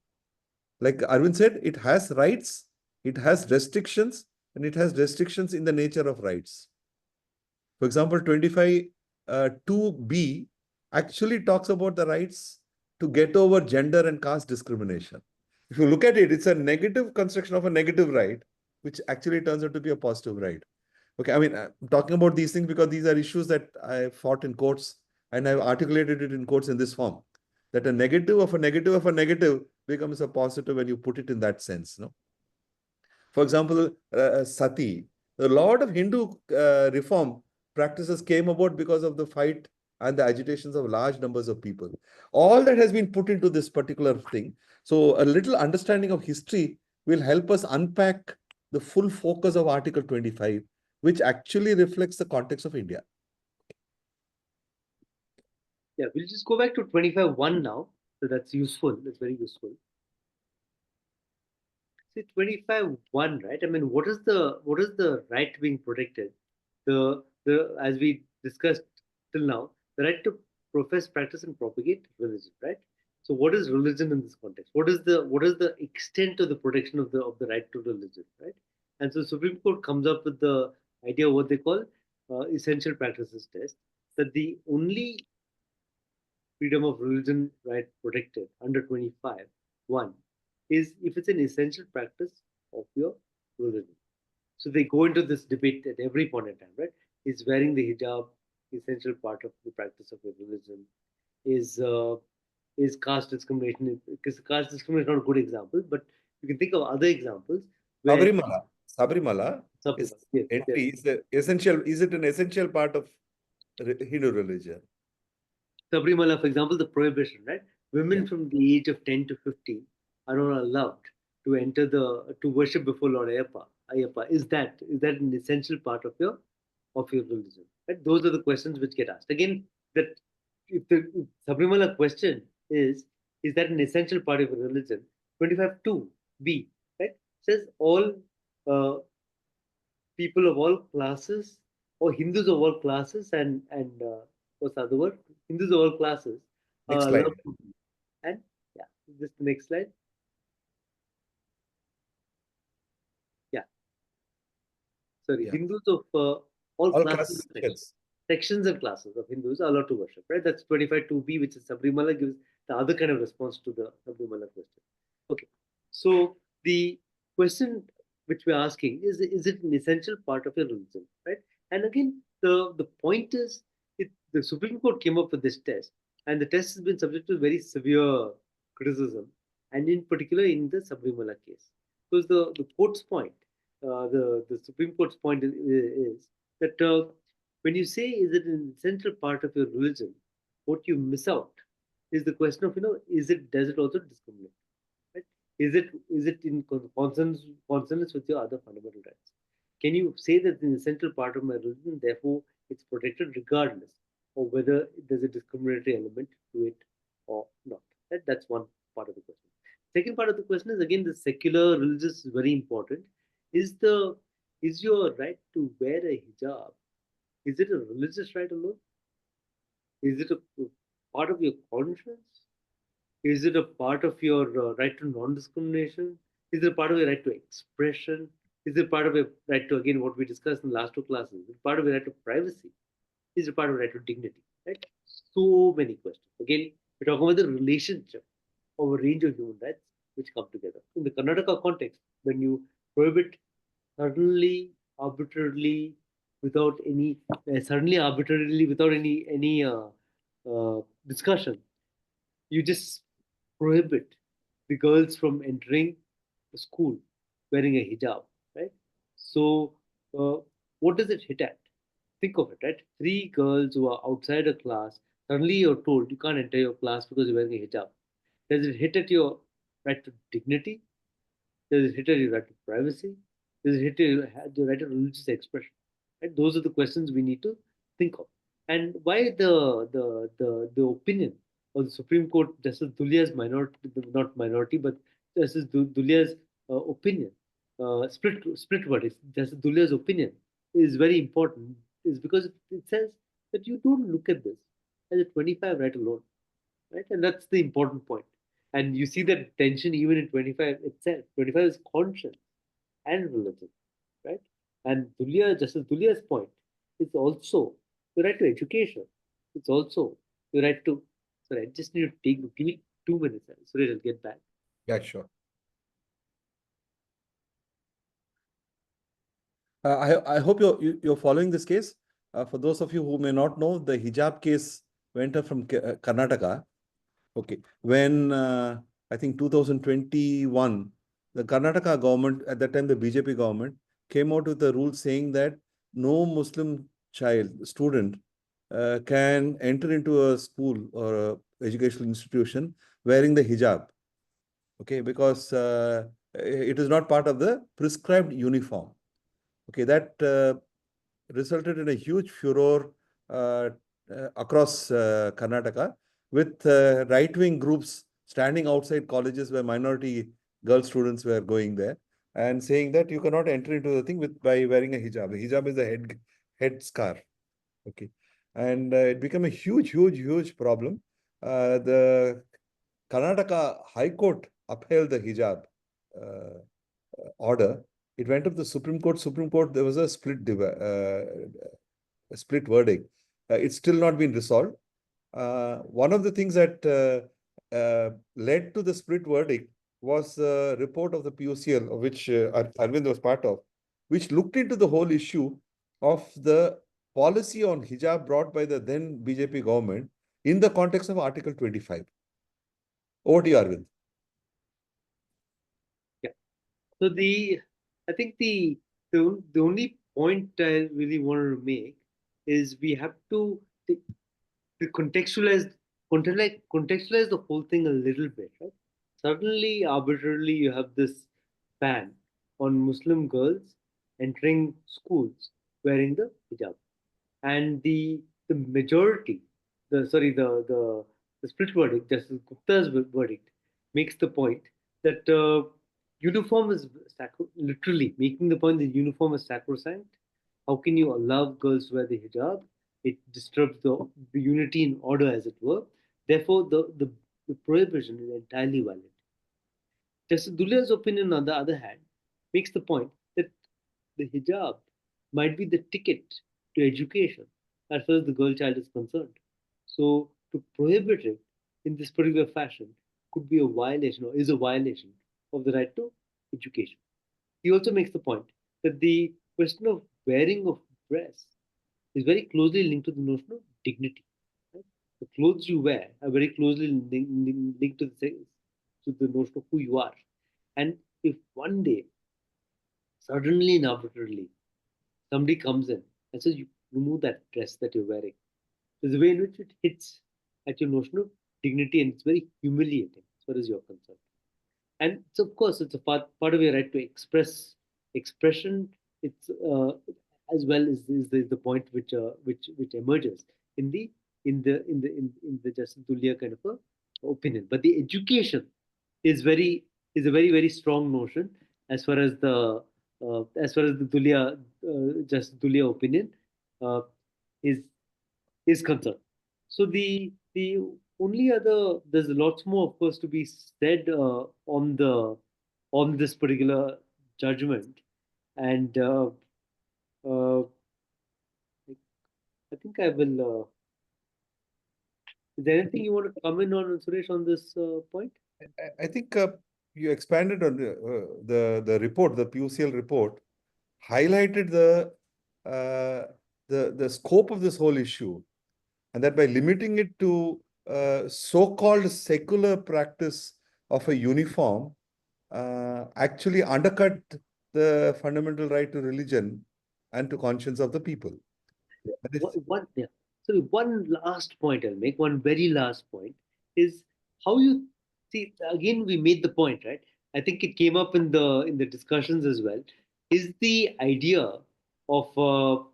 Like Arvind said, it has rights, it has restrictions, and it has restrictions in the nature of rights. For example, 25.2b actually talks about the rights to get over gender and caste discrimination. If you look at it, it's a negative construction of a negative right, which actually turns out to be a positive right. Okay, I mean, I'm talking about these things because these are issues that I fought in courts, and I've articulated it in courts in this form, that a negative of a negative of a negative becomes a positive when you put it in that sense. No? For example, sati. A lot of Hindu reform practices came about because of the fight and the agitations of large numbers of people. All that has been put into this particular thing. So a little understanding of history will help us unpack the full focus of Article 25, which actually reflects the context of India. Yeah, we'll just go back to 25.1 now. So that's useful. That's very useful. See, 25.1, right? I mean, what is the right being protected? The as we discussed till now, the right to profess, practice, and propagate religion, right? So, what is religion in this context? What is the extent of the protection of the right to religion, right? And so, Supreme Court comes up with the idea of what they call essential practices test. That the only freedom of religion right protected under 25.1 is if it's an essential practice of your religion. So they go into this debate at every point in time, right? Is wearing the hijab essential part of the practice of your religion? Is caste discrimination? Because caste discrimination is not a good example, but you can think of other examples. Sabrimala is entry is essential. Is it an essential part of Hindu religion? Sabrimala, for example, the prohibition, right? Women from the age of 10 to 15 are not allowed to enter to worship before Lord Ayyappa. Is that an essential part of your religion? Right? Those are the questions which get asked. Again, that if the Sabrimala question is that an essential part of your religion? 25.2b, right? Says all people of all classes, or Hindus of all classes, and what's the other word? Hindus of all classes. Next slide. And yeah, just the next slide. Yeah. Sorry, Yeah. Hindus of all classes, sections and classes of Hindus are allowed to worship, right? That's 25.2b, which is Sabrimala gives the other kind of response to the Sabrimala question. Okay. So the question which we're asking is it an essential part of your religion, right? And again, the point is, the Supreme Court came up with this test, and the test has been subject to very severe criticism, and in particular in the Sabrimala case. Because the court's point, the Supreme Court's point is that when you say is it an essential part of your religion, what you miss out is the question of, does it also discriminate? Right? Is it in consonance with your other fundamental rights? Can you say that it's an essential part of my religion, therefore it's protected regardless of whether there's a discriminatory element to it or not? Right? That's one part of the question. Second part of the question is, again, the secular religious is very important. Is your right to wear a hijab, is it a religious right alone? Is it a part of your conscience? Is it a part of your right to non-discrimination? Is it a part of your right to expression? Is it part of your right to, again, what we discussed in the last two classes? Is it part of your right to privacy? Is it part of your right to dignity? Right? So many questions. Again, we're talking about the relationship of a range of human rights which come together. In the Karnataka context, when you prohibit suddenly, arbitrarily, without any discussion, you just prohibit the girls from entering the school wearing a hijab, right? So, what does it hit at? Think of it, right? 3 girls who are outside a class, suddenly you're told you can't enter your class because you're wearing a hijab. Does it hit at your right to dignity? Does it hit at your right to privacy? Does it hit at your right to religious expression? Right? Those are the questions we need to think of. And why the opinion of the Supreme Court, Justice Dhulia's not minority, but Justice Dhulia's opinion, split verdict, Justice Dhulia's opinion is very important, is because it says that you don't look at this as a 25 right alone, right? And that's the important point. And you see that tension even in 25 itself. 25 is conscience and religion, right? And Justice Dhulia's point is also the right to education. It's also the right to. Sorry, I just need to give me 2 minutes. Sorry, I'll get back. Yeah, sure. I hope you're following this case. For those of you who may not know, the hijab case went up from Karnataka. Okay, when I think 2021, the Karnataka government, at that time the BJP government, came out with a rule saying that no Muslim student can enter into a school or a educational institution wearing the hijab. Okay, because it is not part of the prescribed uniform. Okay, that resulted in a huge furor across Karnataka, with right-wing groups standing outside colleges where minority girl students were going there and saying that you cannot enter into the thing by wearing a hijab. The hijab is a head scarf. Okay, and it became a huge problem. The Karnataka High Court upheld the hijab order. It went up to the Supreme Court. Supreme Court, there was a split verdict. It's still not been resolved. One of the things that led to the split verdict was a report of the POCL, of which Arvind was part of, which looked into the whole issue of the policy on hijab brought by the then BJP government in the context of Article 25. Over to you, Arvind. Yeah. So I think the only point I really wanted to make is we have to contextualize the whole thing a little bit, right? Suddenly, arbitrarily, you have this ban on Muslim girls entering schools wearing the hijab, and the majority, the split verdict, Justice Gupta's verdict, makes the point that uniform is literally making the point that uniform is sacrosanct. How can you allow girls to wear the hijab? It disturbs the unity in order, as it were. Therefore, the prohibition is entirely valid. Justice Dulia's opinion, on the other hand, makes the point that the hijab might be the ticket to education as far as the girl child is concerned. So, to prohibit it in this particular fashion could be a violation, or is a violation, of the right to education. He also makes the point that the question of wearing of dress is very closely linked to the notion of dignity. Right? The clothes you wear are very closely linked to the notion of who you are. And if one day, suddenly and arbitrarily, somebody comes in and says, you remove that dress that you're wearing, there's a way in which it hits at your notion of dignity, and it's very humiliating as far as you're concerned. And so, of course, it's a part of your right to expression. It's as well as the point which emerges in the Justice Dulia kind of a opinion. But the education is a very strong notion as far as the Dulia Justice Dulia opinion is concerned. So the only other, there's lots more, of course, to be said on this particular judgment, and I think I will. Is there anything you want to comment on, Suresh, on this point? I think you expanded on the report, the PUCL report, highlighted the scope of this whole issue, and that by limiting it to so-called secular practice of a uniform actually undercut the fundamental right to religion and to conscience of the people. So one last point I'll make, one very last point, is how you see, again, we made the point, right? I think it came up in the discussions as well. Is the idea of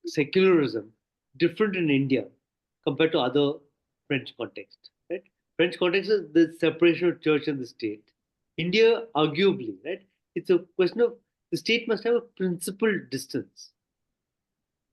secularism different in India compared to other French context, right? French context is the separation of church and the state. India, arguably, right? It's a question of the state must have a principled distance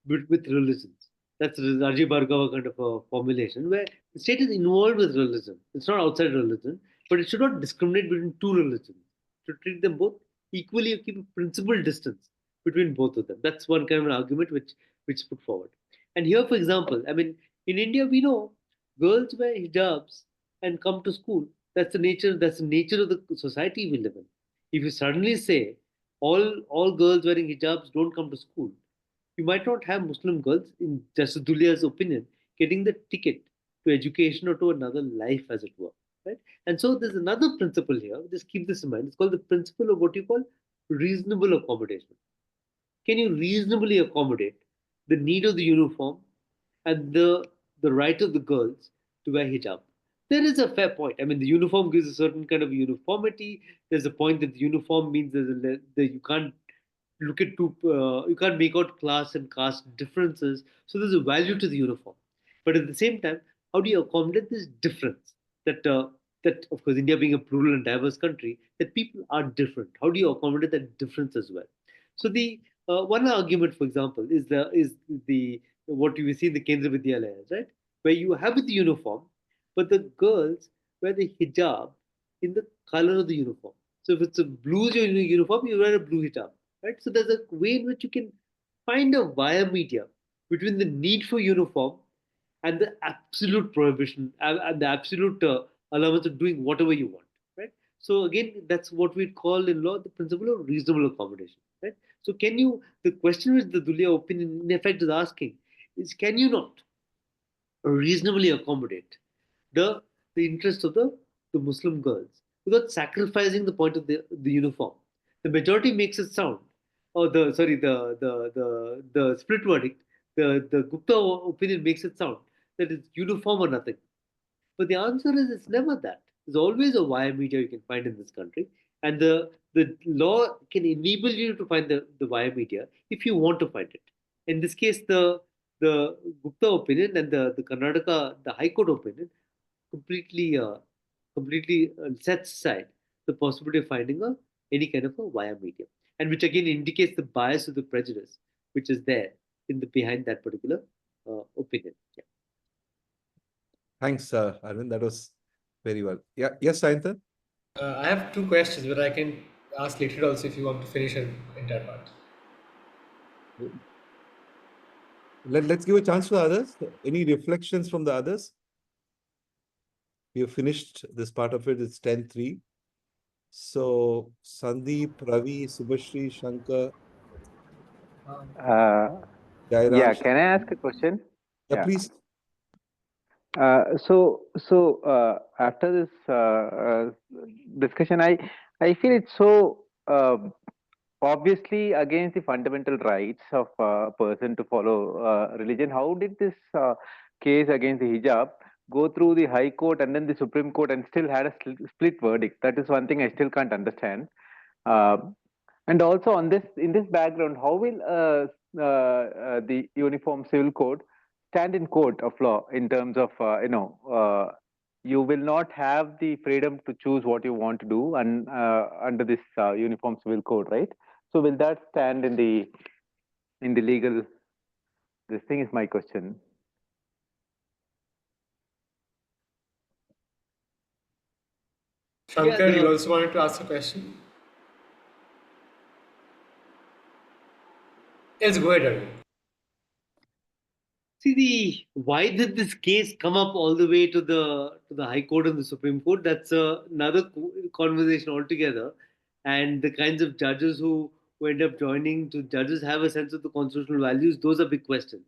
with religions. That's Rajiv Bhargava kind of a formulation, where the state is involved with religion. It's not outside religion, but it should not discriminate between two religions. It should treat them both equally, or keep a principled distance between both of them. That's one kind of an argument which is put forward. And here, for example, I mean, in India, we know girls wear hijabs and come to school. That's the nature of the society we live in. If you suddenly say all girls wearing hijabs don't come to school, you might not have Muslim girls, in Justice Dulia's opinion, getting the ticket to education or to another life, as it were. right? And so there's another principle here. Just keep this in mind. It's called the principle of what you call reasonable accommodation. Can you reasonably accommodate the need of the uniform and the right of the girls to wear hijab? There is a fair point. I mean, the uniform gives a certain kind of uniformity. There's a point that the uniform means that you can't look at you can't make out class and caste differences. So there's a value to the uniform. But at the same time, how do you accommodate this difference? That of course, India being a plural and diverse country, that people are different. How do you accommodate that difference as well? So the one argument, for example, is the what you see in the Kendra Vidyalayas, right, where you have the uniform, but the girls wear the hijab in the color of the uniform. So if it's a blue uniform, you wear a blue hijab, right? So there's a way in which you can find a via media between the need for uniform and the absolute prohibition and the absolute allowance of doing whatever you want, right? So again, that's what we call in law the principle of reasonable accommodation, right? So can you, the question which the Dhulia opinion in effect is asking is, can you not reasonably accommodate the interest of the Muslim girls without sacrificing the point of the uniform? The majority makes it sound, or the split verdict, the Gupta opinion makes it sound that it's uniform or nothing. But the answer is it's never that. There's always a wire media you can find in this country, and the law can enable you to find the wire media if you want to find it. In this case, the Gupta opinion and the Karnataka, the High Court opinion, completely sets aside the possibility of finding any kind of a wire media, and which again indicates the bias of the prejudice which is there behind that particular opinion. Yeah. Thanks, Arvind. That was very well. Yeah. Yes, Sayantan? I have two questions, but I can ask later also if you want to finish an entire part. Let's give a chance to others. Any reflections from the others? We have finished this part of it. It's 10:03. So, Sandeep, Ravi, Subhashri, Shankar. Yeah, can I ask a question? Yeah, please. So after this discussion, I feel it's so obviously against the fundamental rights of a person to follow religion. How did this case against the hijab go through the High Court and then the Supreme Court and still had a split verdict? That is one thing I still can't understand. And also on this, in this background, how will the Uniform Civil Code stand in court of law in terms of you will not have the freedom to choose what you want to do and under this Uniform Civil Code, right? So will that stand in the legal? This thing is my question. Shankar, you also wanted to ask a question? Yes, go ahead, Arvind. See, why did this case come up all the way to the High Court and the Supreme Court? That's another conversation altogether. And the kinds of judges who end up joining to judges have a sense of the constitutional values. Those are big questions.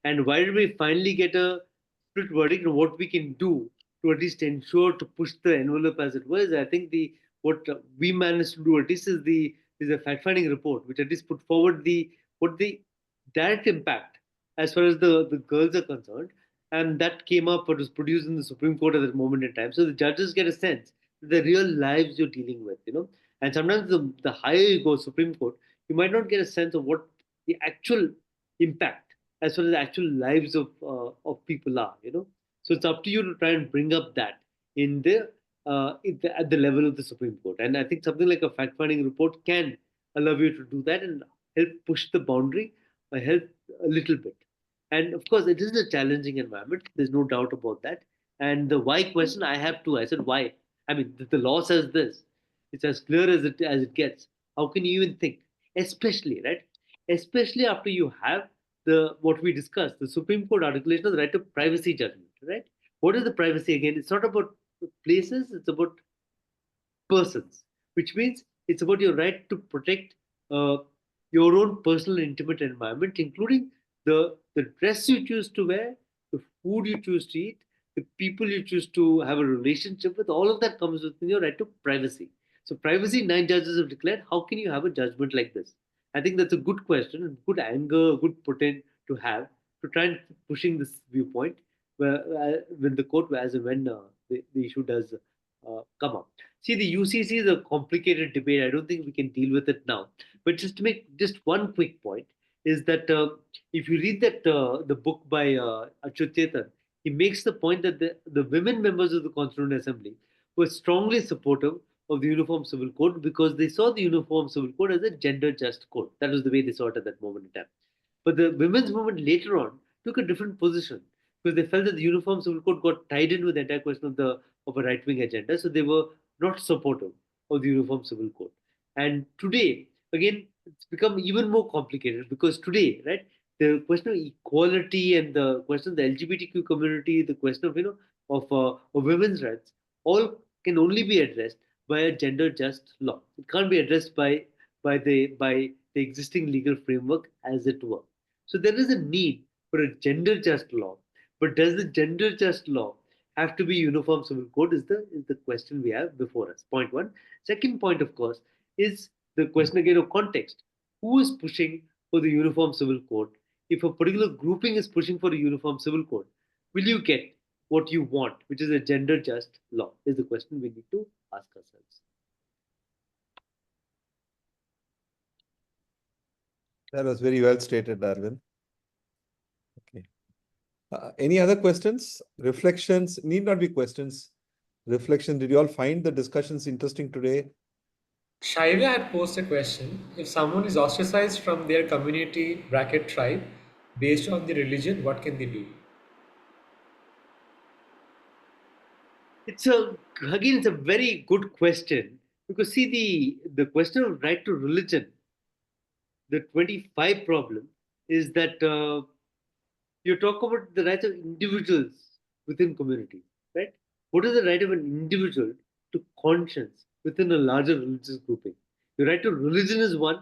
And why did we finally get a split verdict and what we can do to at least ensure to push the envelope as it was? I think what we managed to do at least is a fact-finding report, which at least put forward what the direct impact as far as the girls are concerned. And that came up, it was produced in the Supreme Court at that moment in time. So the judges get a sense of the real lives you're dealing with, And sometimes the higher you go, Supreme Court, you might not get a sense of what the actual impact as far as the actual lives of people are, So it's up to you to try and bring up that at the level of the Supreme Court. And I think something like a fact-finding report can allow you to do that and help push the boundary or help a little bit. And of course, it is a challenging environment. There's no doubt about that. And the why question, I have too. I said, why? I mean, the law says this. It's as clear as it gets. How can you even think? Especially, right? Especially after you have what we discussed, the Supreme Court articulation of the right of privacy judgment, right? What is the privacy again? It's not about places, it's about persons, which means it's about your right to protect your own personal intimate environment, including the dress you choose to wear, the food you choose to eat, the people you choose to have a relationship with, all of that comes within your right to privacy. So privacy, 9 judges have declared. How can you have a judgment like this? I think that's a good question, a good anger, a good potent to have to try and pushing this viewpoint where when the court, as and when the issue does come up. See, the UCC is a complicated debate. I don't think we can deal with it now. But just to make just one quick point is that if you read that the book by Achyut Chetan, he makes the point that the women members of the Constituent Assembly were strongly supportive of the Uniform Civil Code because they saw the Uniform Civil Code as a gender just code. That was the way they saw it at that moment in time. But the women's movement later on took a different position because they felt that the Uniform Civil Code got tied in with the entire question of a right wing agenda. So they were not supportive of the Uniform Civil Code. And today, again, it's become even more complicated because today, right, the question of equality and the question of the LGBTQ community, the question of of women's rights, all can only be addressed by a gender just law. It can't be addressed by the existing legal framework, as it were. So there is a need for a gender just law. But does the gender just law have to be uniform civil code is the question we have before us. Point one. Second point, of course, is the question again of context. Who is pushing for the uniform civil code? If a particular grouping is pushing for a uniform civil code, will you get what you want, which is a gender just law? Is the question we need to ask ourselves. That was very well stated, Darwin. Okay. Any other questions? Reflections? Need not be questions. Reflection. Did you all find the discussions interesting today? Shaiva had posed a question. If someone is ostracized from their community bracket tribe based on the religion, what can they do? It's a very good question because see the question of right to religion, the 25 problem is that you talk about the rights of individuals within communities, right? What is the right of an individual to conscience within a larger religious grouping? The right to religion is one,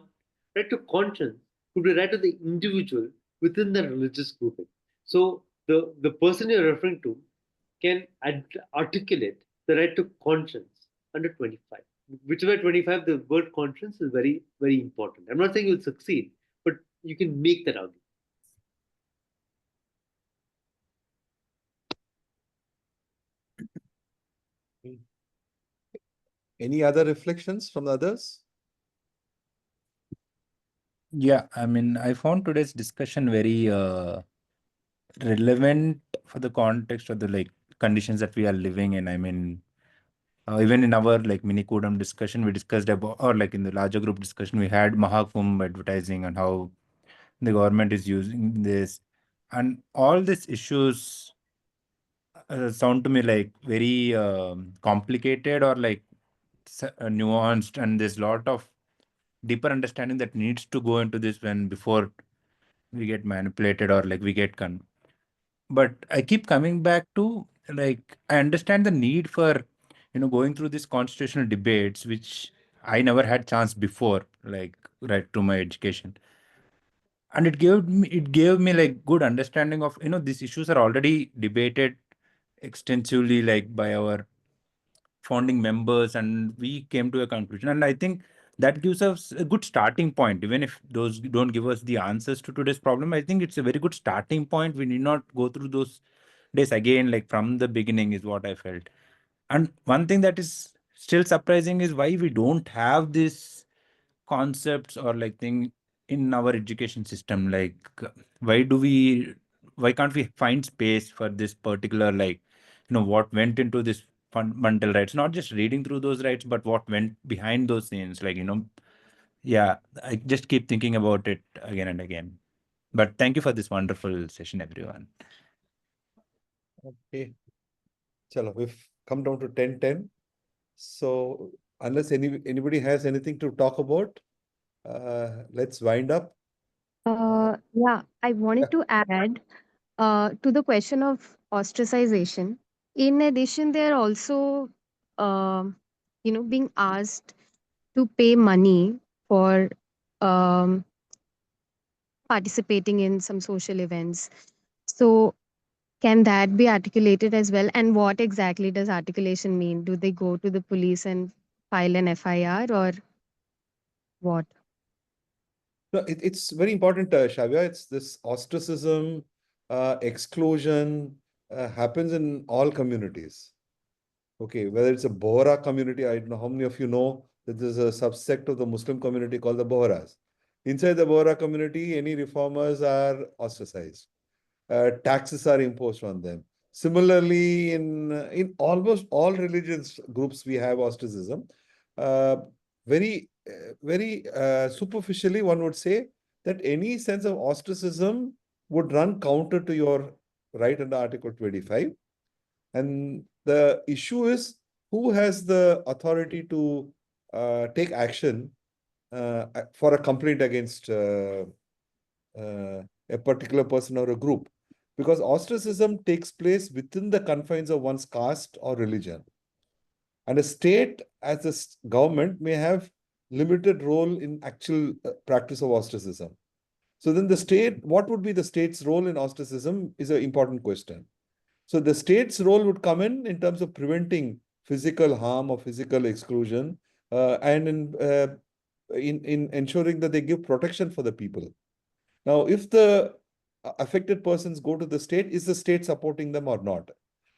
right to conscience could be right of the individual within the religious grouping. So the person you're referring to can articulate the right to conscience under 25. Whichever 25, the word conscience is very, very important. I'm not saying you'll succeed, but you can make that argument. Any other reflections from the others? Yeah, I mean, I found today's discussion very relevant for the context of the conditions that we are living in. I mean, even in our mini Kudam discussion, we discussed about, or in the larger group discussion, we had Mahakumbh advertising and how the government is using this, and all these issues sound to me very complicated or nuanced, and there's a lot of deeper understanding that needs to go into this before we get manipulated or we get but I keep coming back to I understand the need for going through these constitutional debates, which I never had chance before, right through my education. And it gave me good understanding of these issues are already debated extensively by our founding members, and we came to a conclusion. And I think that gives us a good starting point. Even if those don't give us the answers to today's problem, I think it's a very good starting point. We need not go through those days again, from the beginning, is what I felt. And one thing that is still surprising is why we don't have these concepts or thing in our education system. Why can't we find space for this particular what went into this fundamental rights, not just reading through those rights, but what went behind those scenes, yeah, I just keep thinking about it again and again. But thank you for this wonderful session, everyone. Okay. Chalo, we've come down to 10:10. So unless anybody has anything to talk about, let's wind up. Yeah, I wanted to add to the question of ostracization. In addition, they're also, being asked to pay money for participating in some social events. So Can that be articulated as well? And what exactly does articulation mean? Do they go to the police and file an FIR or what? No, it's very important, Shavya. It's this ostracism, exclusion happens in all communities. Okay, whether it's a Bohra community, I don't know how many of you know that there's a subsect of the Muslim community called the Bohras. Inside the Bohra community, any reformers are ostracized. Taxes are imposed on them. Similarly, in almost all religious groups, we have ostracism. Very superficially, one would say that any sense of ostracism would run counter to your right under Article 25. And the issue is who has the authority to take action for a complaint against a particular person or a group. Because ostracism takes place within the confines of one's caste or religion. And a state as a government may have limited role in actual practice of ostracism. So then the state, what would be the state's role in ostracism is an important question. So the state's role would come in terms of preventing physical harm or physical exclusion and in ensuring that they give protection for the people. Now, if the affected persons go to the state, is the state supporting them or not?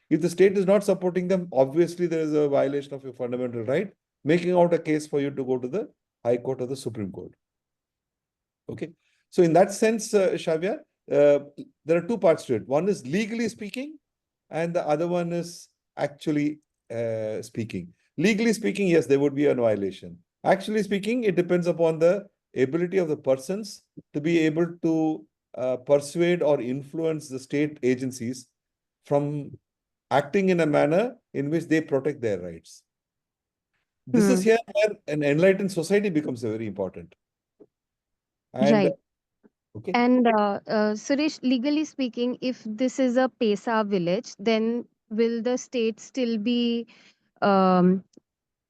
If the state is not supporting them, obviously there is a violation of your fundamental right, making out a case for you to go to the High Court or the Supreme Court. Okay. So in that sense, Shavya, there are two parts to it. One is legally speaking, and the other one is actually speaking. Legally speaking, yes, there would be a violation. Actually speaking, it depends upon the ability of the persons to be able to persuade or influence the state agencies from acting in a manner in which they protect their rights. This is here where an enlightened society becomes very important. And, right. Okay. And Suresh, legally speaking, if this is a Pesa village, then will the state still be, the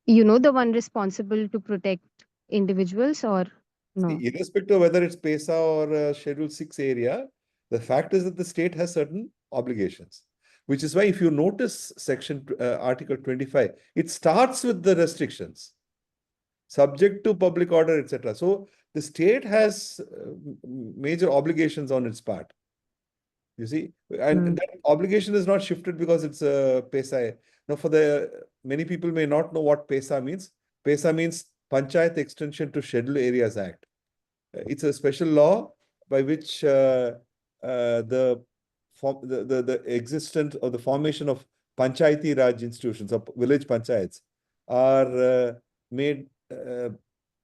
one responsible to protect individuals or no? Irrespective of whether it's Pesa or Schedule 6 area, the fact is that the state has certain obligations, which is why if you notice section Article 25, it starts with the restrictions, subject to public order, etc. So the state has major obligations on its part. You see, and that obligation is not shifted because it's a Pesa. Now, for the many people may not know what Pesa means. Pesa means Panchayat Extension to Scheduled Areas Act. It's a special law by which the existence or the formation of Panchayati Raj institutions or village panchayats are made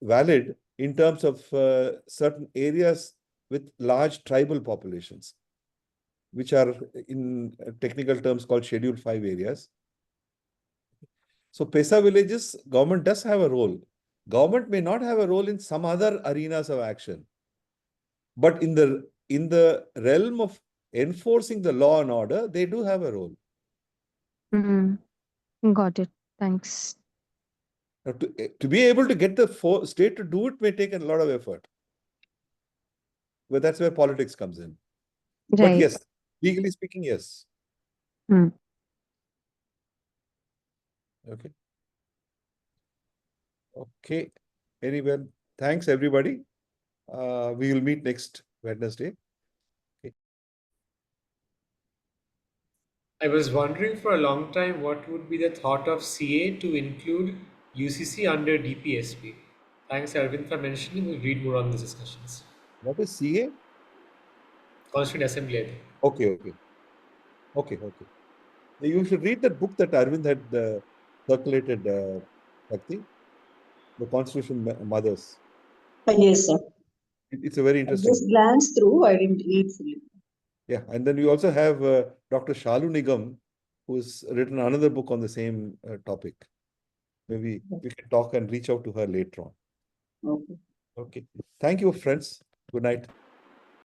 valid in terms of certain areas with large tribal populations, which are in technical terms called Schedule 5 areas. So Pesa villages, government does have a role. Government may not have a role in some other arenas of action, but in the realm of enforcing the law and order, they do have a role. Got it. Thanks. Now, to be able to get the state to do it may take a lot of effort. But that's where politics comes in. Right. But yes, legally speaking, yes. Okay. Okay. Anyway, thanks everybody. We will meet next Wednesday. Okay. I was wondering for a long time what would be the thought of CA to include UCC under DPSP. Thanks, Arvind, for mentioning. We'll read more on these discussions. What is CA? Constituent Assembly, I think. Okay. You should read that book that Arvind had circulated, Bhakti, The Constitution Mothers. Yes, sir. It's a very I interesting. just glanced through, I didn't read fully. Yeah, and then we also have Dr. Shalu Nigam, who's written another book on the same topic. Maybe we can talk and reach out to her later on. Okay. Okay. Thank you, friends. Good night.